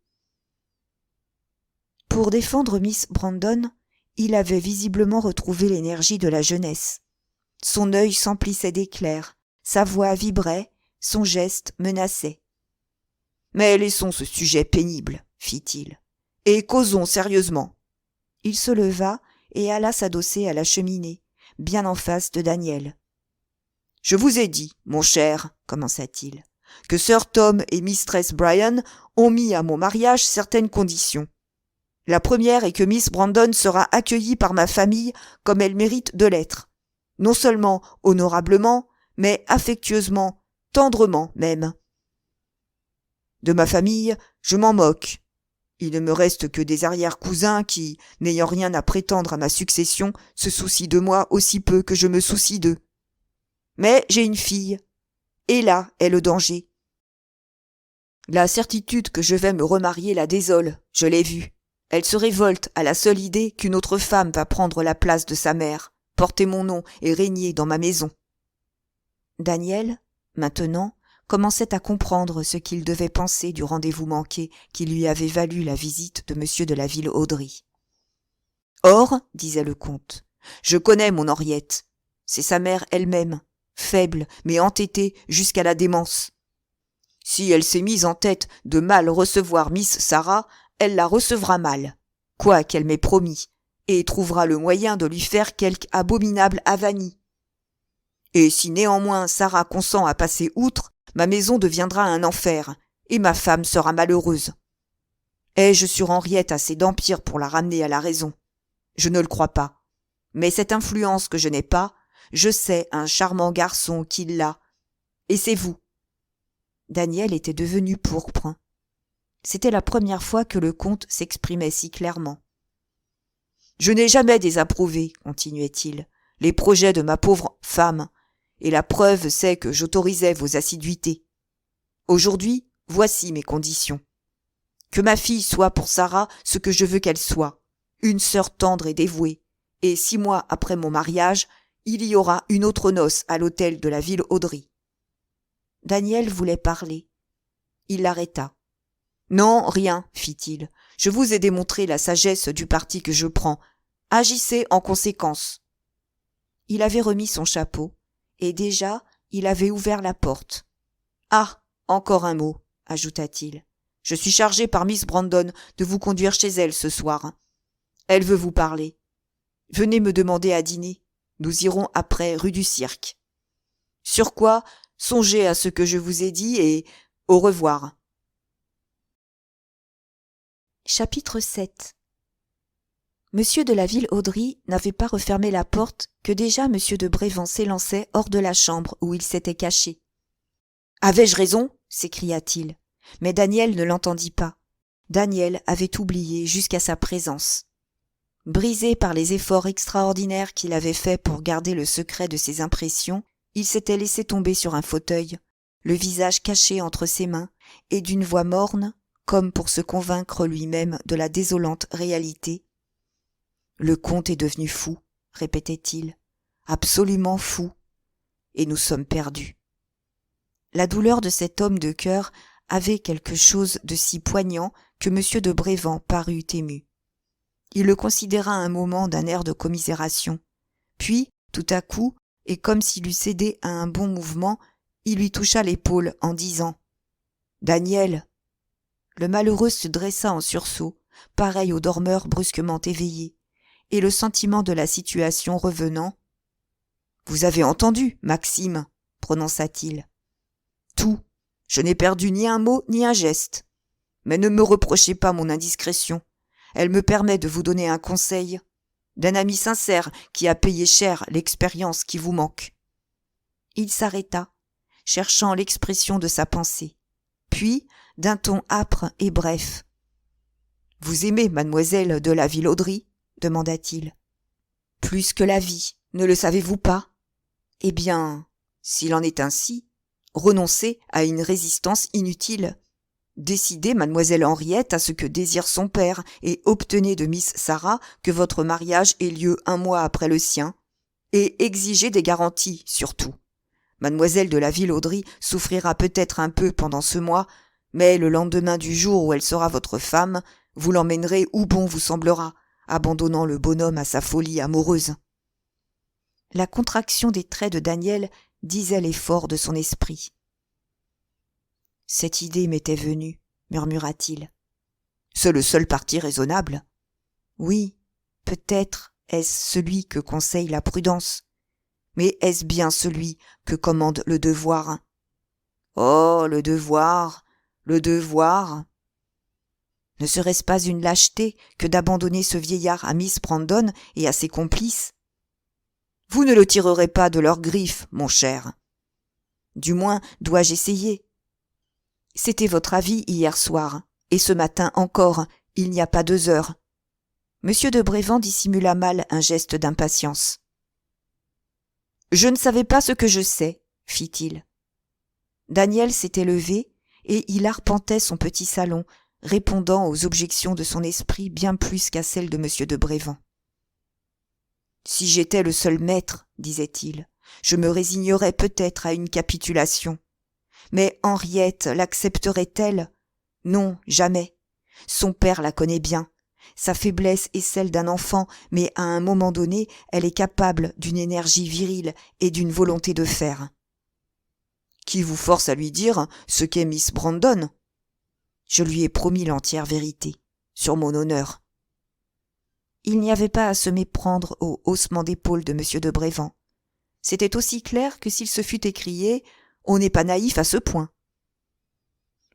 Pour défendre Miss Brandon, il avait visiblement retrouvé l'énergie de la jeunesse. Son œil s'emplissait d'éclairs, sa voix vibrait, son geste menaçait. « Mais laissons ce sujet pénible, fit-il, et causons sérieusement. » Il se leva et alla s'adosser à la cheminée, bien en face de Daniel. « Je vous ai dit, mon cher, commença-t-il, que Sir Tom et Mistress Bryan ont mis à mon mariage certaines conditions. La première est que Miss Brandon sera accueillie par ma famille comme elle mérite de l'être, non seulement honorablement, mais affectueusement, tendrement même. De ma famille, je m'en moque. Il ne me reste que des arrière-cousins qui, n'ayant rien à prétendre à ma succession, se soucient de moi aussi peu que je me soucie d'eux. Mais j'ai une fille, et là est le danger. La certitude que je vais me remarier la désole, je l'ai vue. Elle se révolte à la seule idée qu'une autre femme va prendre la place de sa mère, porter mon nom et régner dans ma maison. » Daniel, maintenant, commençait à comprendre ce qu'il devait penser du rendez-vous manqué qui lui avait valu la visite de M. de la Villehaudry. « Or, disait le comte, je connais mon Henriette. C'est sa mère elle-même, faible mais entêtée jusqu'à la démence. Si elle s'est mise en tête de mal recevoir Miss Sarah, elle la recevra mal, quoi qu'elle m'ait promis, et trouvera le moyen de lui faire quelque abominable avanie. Et si néanmoins Sarah consent à passer outre, ma maison deviendra un enfer, et ma femme sera malheureuse. Ai-je sur Henriette assez d'empire pour la ramener à la raison? Je ne le crois pas. Mais cette influence que je n'ai pas, je sais un charmant garçon qui l'a, et c'est vous. » Daniel était devenu pourpre. C'était la première fois que le comte s'exprimait si clairement. « Je n'ai jamais désapprouvé, continuait-il, les projets de ma pauvre femme, et la preuve c'est que j'autorisais vos assiduités. Aujourd'hui, voici mes conditions. Que ma fille soit pour Sarah ce que je veux qu'elle soit, une sœur tendre et dévouée, et 6 mois après mon mariage, il y aura une autre noce à l'hôtel de la Villehaudry. » Daniel voulait parler. Il l'arrêta. « Non, rien, fit-il. Je vous ai démontré la sagesse du parti que je prends. Agissez en conséquence. » Il avait remis son chapeau, et déjà il avait ouvert la porte. « Ah, encore un mot, ajouta-t-il. Je suis chargé par Miss Brandon de vous conduire chez elle ce soir. Elle veut vous parler. Venez me demander à dîner. Nous irons après rue du Cirque. » Sur quoi, songez à ce que je vous ai dit et au revoir. Chapitre 7. Monsieur de la Ville-Audry n'avait pas refermé la porte que déjà monsieur de Brévent s'élançait hors de la chambre où il s'était caché. « Avais-je raison ?» s'écria-t-il. Mais Daniel ne l'entendit pas. Daniel avait oublié jusqu'à sa présence. Brisé par les efforts extraordinaires qu'il avait faits pour garder le secret de ses impressions, il s'était laissé tomber sur un fauteuil, le visage caché entre ses mains, et d'une voix morne, comme pour se convaincre lui-même de la désolante réalité. « Le comte est devenu fou, » répétait-il, « absolument fou, et nous sommes perdus. » La douleur de cet homme de cœur avait quelque chose de si poignant que monsieur de Brévent parut ému. Il le considéra un moment d'un air de commisération. Puis, tout à coup, et comme s'il eût cédé à un bon mouvement, il lui toucha l'épaule en disant « Daniel !» Le malheureux se dressa en sursaut, pareil au dormeur brusquement éveillé, et le sentiment de la situation revenant, « Vous avez entendu, Maxime ?» prononça-t-il. « Tout. Je n'ai perdu ni un mot ni un geste. Mais ne me reprochez pas mon indiscrétion. Elle me permet de vous donner un conseil d'un ami sincère qui a payé cher l'expérience qui vous manque. » Il s'arrêta, cherchant l'expression de sa pensée. Puis, d'un ton âpre et bref, « Vous aimez mademoiselle de la Ville-Audry ?» demanda-t-il. « Plus que la vie, ne le savez-vous pas ? Eh bien, s'il en est ainsi, renoncez à une résistance inutile. Décidez, mademoiselle Henriette, à ce que désire son père et obtenez de Miss Sarah que votre mariage ait lieu 1 mois après le sien. Et exigez des garanties, surtout. Mademoiselle de la Ville-Audry souffrira peut-être un peu pendant ce mois, mais le lendemain du jour où elle sera votre femme, vous l'emmènerez où bon vous semblera, abandonnant le bonhomme à sa folie amoureuse. » La contraction des traits de Daniel disait l'effort de son esprit. « Cette idée m'était venue, » murmura-t-il. « C'est le seul parti raisonnable. » « Oui, peut-être est-ce celui que conseille la prudence. Mais est-ce bien celui que commande le devoir ? » « Oh, le devoir, le devoir ! Ne serait-ce pas une lâcheté que d'abandonner ce vieillard à Miss Brandon et à ses complices ? Vous ne le tirerez pas de leurs griffes, mon cher. Du moins, dois-je essayer ? C'était votre avis hier soir, et ce matin encore, il n'y a pas 2 heures. Monsieur de Brévent dissimula mal un geste d'impatience. « Je ne savais pas ce que je sais, » fit-il. Daniel s'était levé, et il arpentait son petit salon, répondant aux objections de son esprit bien plus qu'à celles de monsieur de Brévent. « Si j'étais le seul maître, disait-il, je me résignerais peut-être à une capitulation. Mais Henriette l'accepterait-elle ? Non, jamais. Son père la connaît bien. Sa faiblesse est celle d'un enfant, mais à un moment donné, elle est capable d'une énergie virile et d'une volonté de fer. » « Qui vous force à lui dire ce qu'est Miss Brandon ? » ?»« Je lui ai promis l'entière vérité, sur mon honneur. » Il n'y avait pas à se méprendre au haussement d'épaule de monsieur de Brévent. C'était aussi clair que s'il se fût écrié « On n'est pas naïf à ce point. »«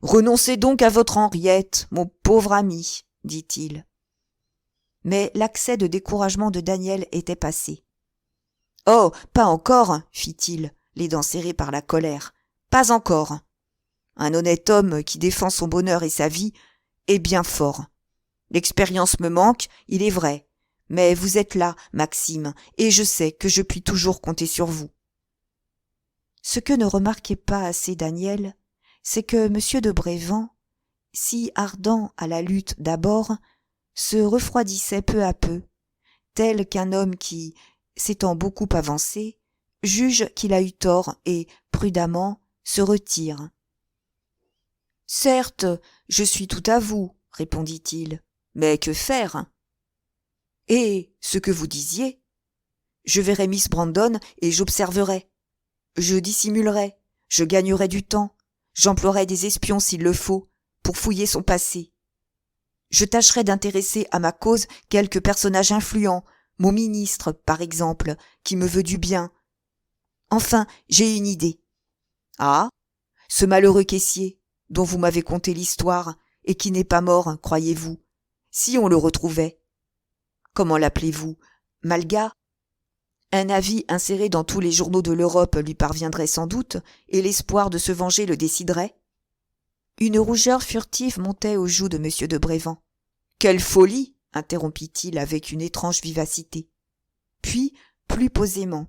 Renoncez donc à votre Henriette, mon pauvre ami, » dit-il. Mais l'accès de découragement de Daniel était passé. « Oh, pas encore, » fit-il, les dents serrées par la colère. « Pas encore. Un honnête homme qui défend son bonheur et sa vie est bien fort. L'expérience me manque, il est vrai, mais vous êtes là, Maxime, et je sais que je puis toujours compter sur vous. » Ce que ne remarquait pas assez Daniel, c'est que monsieur de Brévent, si ardent à la lutte d'abord, se refroidissait peu à peu, tel qu'un homme qui, s'étant beaucoup avancé, juge qu'il a eu tort et, prudemment, se retire. « Certes, je suis tout à vous, » répondit-il, « mais que faire ? » « Et ce que vous disiez ? Je verrai Miss Brandon et j'observerai. Je dissimulerai, je gagnerai du temps, j'emploierai des espions s'il le faut, pour fouiller son passé. Je tâcherai d'intéresser à ma cause quelque personnage influent, mon ministre, par exemple, qui me veut du bien. Enfin, j'ai une idée. Ah, ce malheureux caissier, dont vous m'avez conté l'histoire, et qui n'est pas mort, croyez-vous, si on le retrouvait. Comment l'appelez-vous? Malga? Un avis inséré dans tous les journaux de l'Europe lui parviendrait sans doute, et l'espoir de se venger le déciderait. Une rougeur furtive montait aux joues de M. de Brévand. « Quelle folie !» interrompit-il avec une étrange vivacité. Puis, plus posément.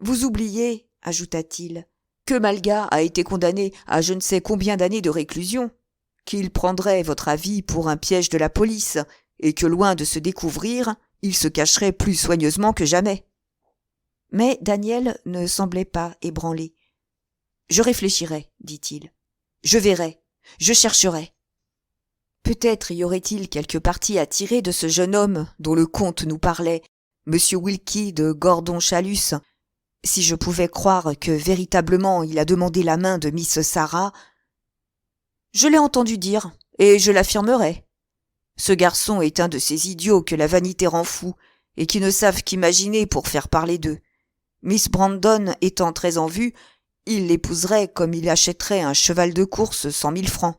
« Vous oubliez, ajouta-t-il, que Malga a été condamné à je ne sais combien d'années de réclusion, qu'il prendrait votre avis pour un piège de la police, et que loin de se découvrir, il se cacherait plus soigneusement que jamais. » Mais Daniel ne semblait pas ébranlé. « Je réfléchirai, dit-il. Je verrai, je chercherai. Peut-être y aurait-il quelque parti à tirer de ce jeune homme dont le comte nous parlait, M. Wilkie de Gordon-Chalus. Si je pouvais croire que véritablement il a demandé la main de Miss Sarah, je l'ai entendu dire, et je l'affirmerai. Ce garçon est un de ces idiots que la vanité rend fous, et qui ne savent qu'imaginer pour faire parler d'eux. Miss Brandon étant très en vue, il l'épouserait comme il achèterait un cheval de course 100 000 francs.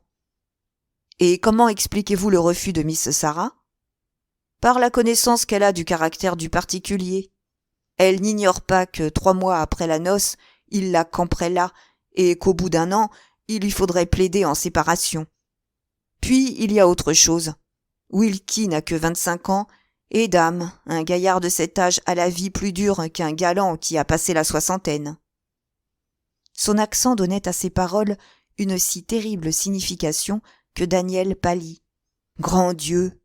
Et comment expliquez-vous le refus de Miss Sarah? Par la connaissance qu'elle a du caractère du particulier. Elle n'ignore pas que 3 mois après la noce, il la camperait là, et qu'au bout d'1 an, il lui faudrait plaider en séparation. Puis il y a autre chose. Wilkie n'a que 25 ans, et dame, un gaillard de cet âge a la vie plus dure qu'un galant qui a passé la 60aine. Son accent donnait à ses paroles une si terrible signification que Daniel pâlit. « Grand Dieu !»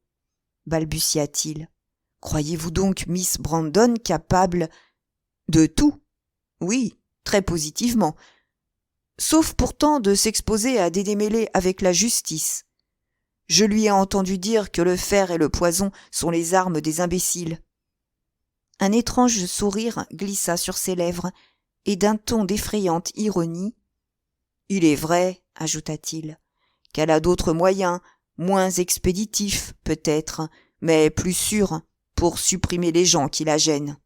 balbutia-t-il. « Croyez-vous donc Miss Brandon capable de tout? Oui, très positivement. Sauf pourtant de s'exposer à des démêlés avec la justice. Je lui ai entendu dire que le fer et le poison sont les armes des imbéciles. » Un étrange sourire glissa sur ses lèvres, et d'un ton d'effrayante ironie, « Il est vrai, ajouta-t-il, qu'elle a d'autres moyens, moins expéditifs peut-être, mais plus sûrs, pour supprimer les gens qui la gênent. »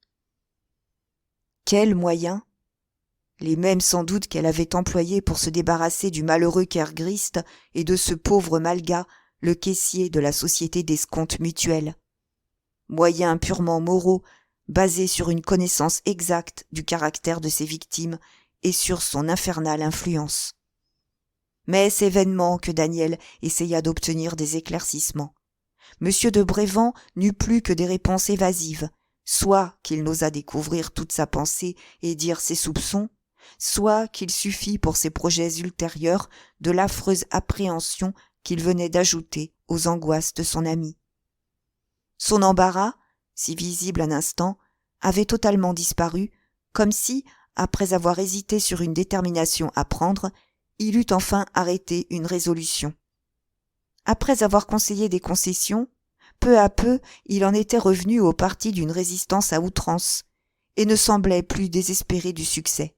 Quels moyens? Les mêmes sans doute qu'elle avait employés pour se débarrasser du malheureux Kergrist et de ce pauvre Malga, le caissier de la société d'escompte mutuelle. Moyens purement moraux, basés sur une connaissance exacte du caractère de ses victimes et sur son infernale influence. Mais c'est vainement que Daniel essaya d'obtenir des éclaircissements. M. de Brévand n'eut plus que des réponses évasives, soit qu'il n'osât découvrir toute sa pensée et dire ses soupçons, soit qu'il suffit pour ses projets ultérieurs de l'affreuse appréhension qu'il venait d'ajouter aux angoisses de son ami. Son embarras, si visible un instant, avait totalement disparu, comme si, après avoir hésité sur une détermination à prendre, il eût enfin arrêté une résolution. Après avoir conseillé des concessions, peu à peu il en était revenu au parti d'une résistance à outrance, et ne semblait plus désespéré du succès.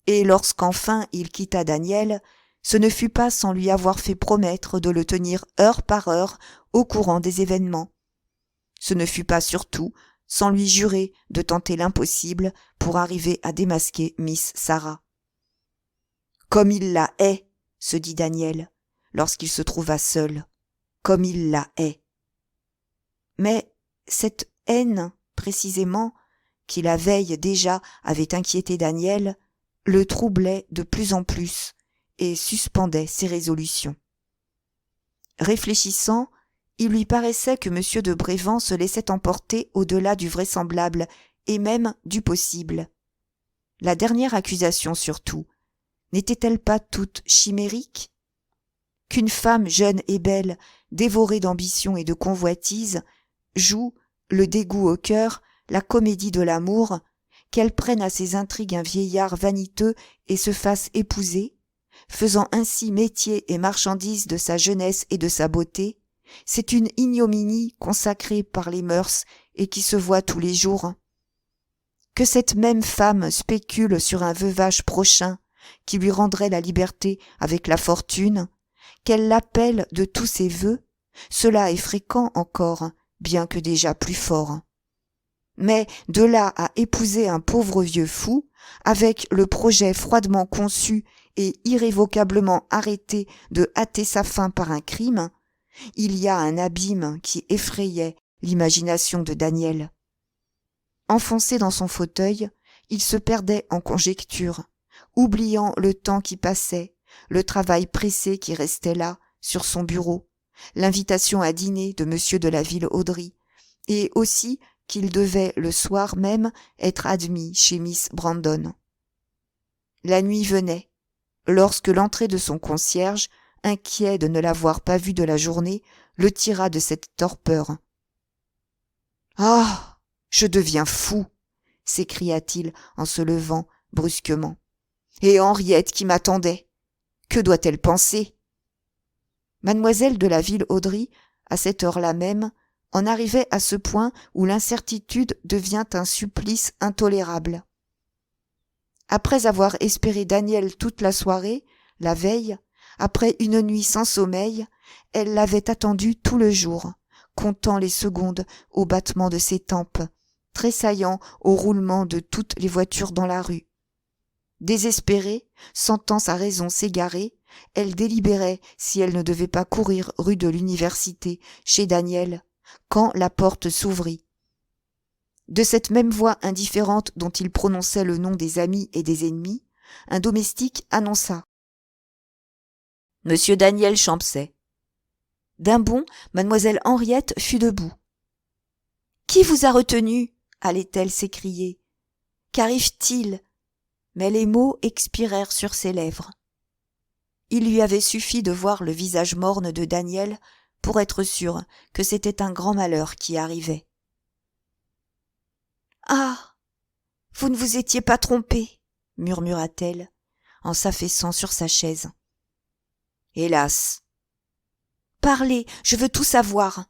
Et lorsqu'enfin il quitta Daniel, ce ne fut pas sans lui avoir fait promettre de le tenir heure par heure au courant des événements. Ce ne fut pas surtout sans lui jurer de tenter l'impossible pour arriver à démasquer Miss Sarah. « Comme il la hait !» se dit Daniel, lorsqu'il se trouva seul. « Comme il la hait !» Mais cette haine, précisément, qui la veille déjà avait inquiété Daniel, le troublait de plus en plus et suspendait ses résolutions. Réfléchissant, il lui paraissait que M. de Brévand se laissait emporter au-delà du vraisemblable et même du possible. La dernière accusation surtout, n'était-elle pas toute chimérique? Qu'une femme jeune et belle, dévorée d'ambition et de convoitise, joue, le dégoût au cœur, la comédie de l'amour, qu'elle prenne à ses intrigues un vieillard vaniteux et se fasse épouser, faisant ainsi métier et marchandise de sa jeunesse et de sa beauté, c'est une ignominie consacrée par les mœurs et qui se voit tous les jours. Que cette même femme spécule sur un veuvage prochain qui lui rendrait la liberté avec la fortune, qu'elle l'appelle de tous ses vœux, cela est fréquent encore, bien que déjà plus fort. Mais de là à épouser un pauvre vieux fou, avec le projet froidement conçu et irrévocablement arrêté de hâter sa fin par un crime, il y a un abîme qui effrayait l'imagination de Daniel. Enfoncé dans son fauteuil, il se perdait en conjectures, oubliant le temps qui passait, le travail pressé qui restait là, sur son bureau, l'invitation à dîner de M. de la Ville-Audry, et aussi qu'il devait le soir même être admis chez Miss Brandon. La nuit venait, lorsque l'entrée de son concierge, inquiet de ne l'avoir pas vu de la journée, le tira de cette torpeur. « Ah, je deviens fou !» s'écria-t-il en se levant brusquement. « Et Henriette qui m'attendait, que doit-elle penser ?» Mademoiselle de la Ville-Audry, à cette heure-là même, en arrivait à ce point où l'incertitude devient un supplice intolérable. Après avoir espéré Daniel toute la soirée, la veille, après une nuit sans sommeil, elle l'avait attendu tout le jour, comptant les secondes au battement de ses tempes, tressaillant au roulement de toutes les voitures dans la rue. Désespérée, sentant sa raison s'égarer, elle délibérait si elle ne devait pas courir rue de l'Université, chez Daniel, quand la porte s'ouvrit. De cette même voix indifférente dont il prononçait le nom des amis et des ennemis, un domestique annonça « Monsieur Daniel Champsay ». D'un bond, mademoiselle Henriette fut debout. « Qui vous a retenu ?» allait-elle s'écrier. « Qu'arrive-t-il » Mais les mots expirèrent sur ses lèvres. Il lui avait suffi de voir le visage morne de Daniel pour être sûre que c'était un grand malheur qui arrivait. « Ah, vous ne vous étiez pas trompé » murmura-t-elle en s'affaissant sur sa chaise. « Hélas !»« Parlez, je veux tout savoir. »«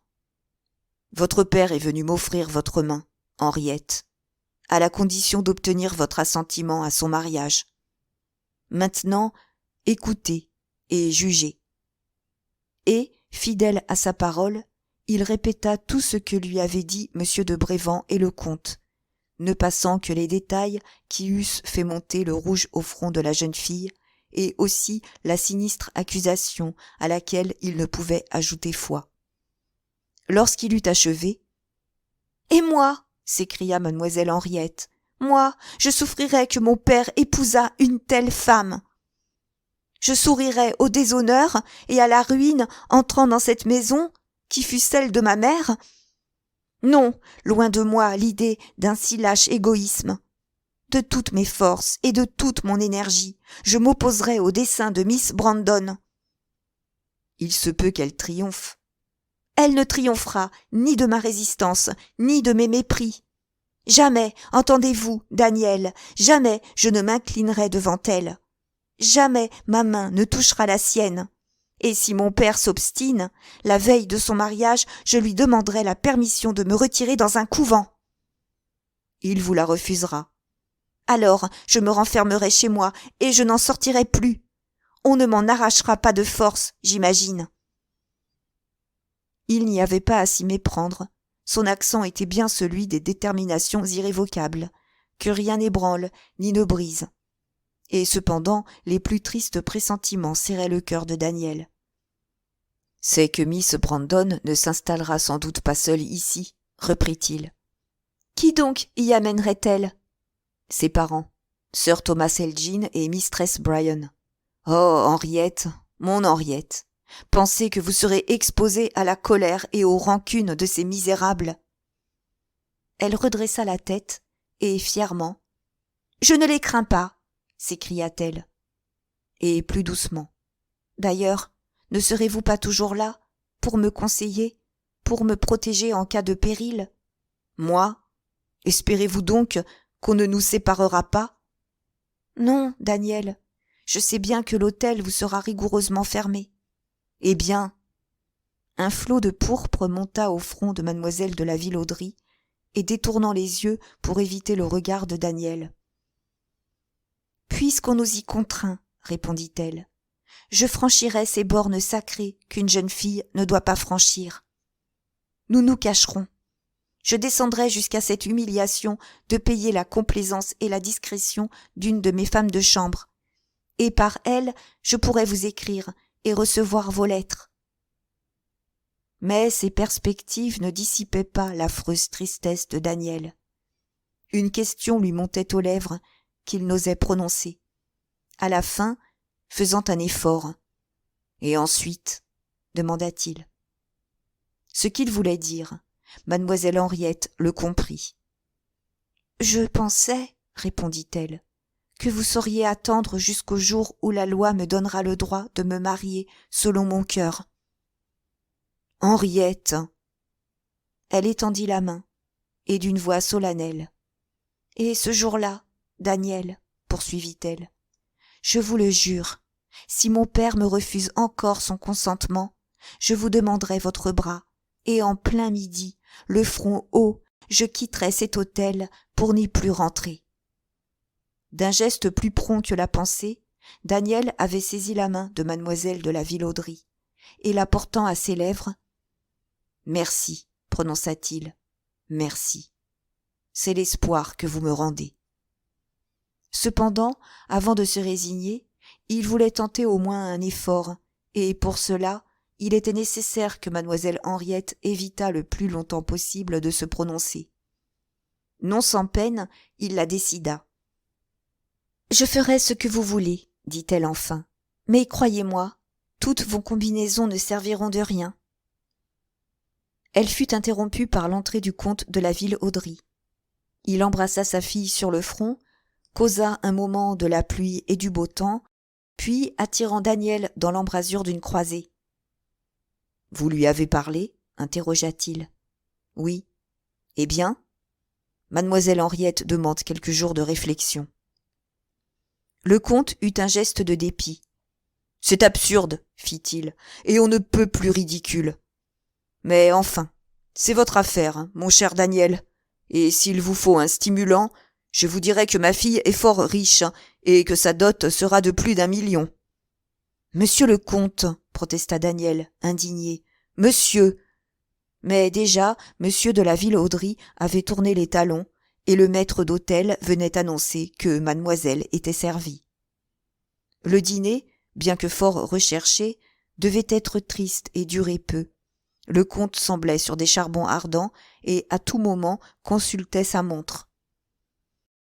Votre père est venu m'offrir votre main, Henriette, à la condition d'obtenir votre assentiment à son mariage. Maintenant, écoutez et jugez. » Et, fidèle à sa parole, il répéta tout ce que lui avaient dit M. de Brévand et le comte, ne passant que les détails qui eussent fait monter le rouge au front de la jeune fille, et aussi la sinistre accusation à laquelle il ne pouvait ajouter foi. Lorsqu'il eut achevé, « Et moi ?» s'écria mademoiselle Henriette. « Moi, je souffrirais que mon père épousât une telle femme. Je sourirais au déshonneur et à la ruine entrant dans cette maison, qui fut celle de ma mère. Non, loin de moi l'idée d'un si lâche égoïsme. De toutes mes forces et de toute mon énergie, je m'opposerai au dessein de Miss Brandon. Il se peut qu'elle triomphe. Elle ne triomphera ni de ma résistance, ni de mes mépris. Jamais, entendez-vous, Daniel, jamais je ne m'inclinerai devant elle. Jamais ma main ne touchera la sienne. Et si mon père s'obstine, la veille de son mariage, je lui demanderai la permission de me retirer dans un couvent. Il vous la refusera. Alors je me renfermerai chez moi et je n'en sortirai plus. On ne m'en arrachera pas de force, j'imagine. Il n'y avait pas à s'y méprendre. Son accent était bien celui des déterminations irrévocables, que rien n'ébranle ni ne brise. Et cependant, les plus tristes pressentiments serraient le cœur de Daniel. « C'est que Miss Brandon ne s'installera sans doute pas seule ici, » reprit-il. « Qui donc y amènerait-elle ?»« Ses parents, Sir Thomas Elgin et Mistress Bryan. »« Oh, Henriette, mon Henriette, pensez que vous serez exposée à la colère et aux rancunes de ces misérables. » Elle redressa la tête et, fièrement, « Je ne les crains pas !» s'écria-t-elle. Et plus doucement. « D'ailleurs, ne serez-vous pas toujours là, pour me conseiller, pour me protéger en cas de péril ? Moi ? Espérez-vous donc qu'on ne nous séparera pas ? Non, Daniel, je sais bien que l'hôtel vous sera rigoureusement fermé. Eh bien !» Un flot de pourpre monta au front de mademoiselle de la Ville-Audry, et détournant les yeux pour éviter le regard de Daniel. « Puisqu'on nous y contraint, répondit-elle, je franchirai ces bornes sacrées qu'une jeune fille ne doit pas franchir. Nous nous cacherons. Je descendrai jusqu'à cette humiliation de payer la complaisance et la discrétion d'une de mes femmes de chambre. Et par elle, je pourrai vous écrire et recevoir vos lettres. » Mais ces perspectives ne dissipaient pas l'affreuse tristesse de Daniel. Une question lui montait aux lèvres qu'il n'osait prononcer. À la fin, faisant un effort. « Et ensuite ?» demanda-t-il. Ce qu'il voulait dire, mademoiselle Henriette le comprit. « Je pensais, répondit-elle, que vous sauriez attendre jusqu'au jour où la loi me donnera le droit de me marier selon mon cœur. » « Henriette !» Elle étendit la main, et d'une voix solennelle. « Et ce jour-là, Daniel, poursuivit-elle, je vous le jure, si mon père me refuse encore son consentement, je vous demanderai votre bras, et en plein midi, le front haut, je quitterai cet hôtel pour n'y plus rentrer. » D'un geste plus prompt que la pensée, Daniel avait saisi la main de mademoiselle de la Villauderie, et la portant à ses lèvres, « Merci, prononça-t-il, merci. C'est l'espoir que vous me rendez. » Cependant, avant de se résigner, il voulait tenter au moins un effort, et pour cela, il était nécessaire que mademoiselle Henriette évitât le plus longtemps possible de se prononcer. Non sans peine, il la décida. « Je ferai ce que vous voulez, dit-elle enfin, mais croyez-moi, toutes vos combinaisons ne serviront de rien. » Elle fut interrompue par l'entrée du comte de la Villauderie. Il embrassa sa fille sur le front, causa un moment de la pluie et du beau temps, puis attirant Daniel dans l'embrasure d'une croisée. « Vous lui avez parlé ?» interrogea-t-il. « Oui. Eh bien ? Mademoiselle Henriette demande quelques jours de réflexion. » Le comte eut un geste de dépit. « C'est absurde, fit-il, et on ne peut plus ridicule. Mais enfin, c'est votre affaire, hein, mon cher Daniel, et s'il vous faut un stimulant, je vous dirai que ma fille est fort riche et que sa dot sera de plus d'1 million. »« Monsieur le comte, protesta Daniel, indigné, monsieur !» Mais déjà, monsieur de la Villauderie avait tourné les talons et le maître d'hôtel venait annoncer que mademoiselle était servie. Le dîner, bien que fort recherché, devait être triste et durer peu. Le comte semblait sur des charbons ardents et à tout moment consultait sa montre.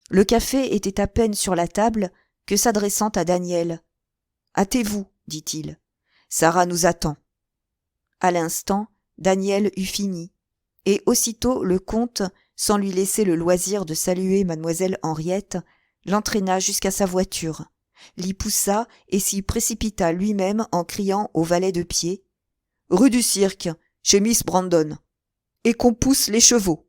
Le café était à peine sur la table que, s'adressant à Daniel, « Hâtez-vous, dit-il, Sarah nous attend. » À l'instant, Daniel eut fini, et aussitôt le comte, sans lui laisser le loisir de saluer mademoiselle Henriette, l'entraîna jusqu'à sa voiture, l'y poussa et s'y précipita lui-même en criant au valet de pied « Rue du Cirque, chez Miss Brandon, et qu'on pousse les chevaux. »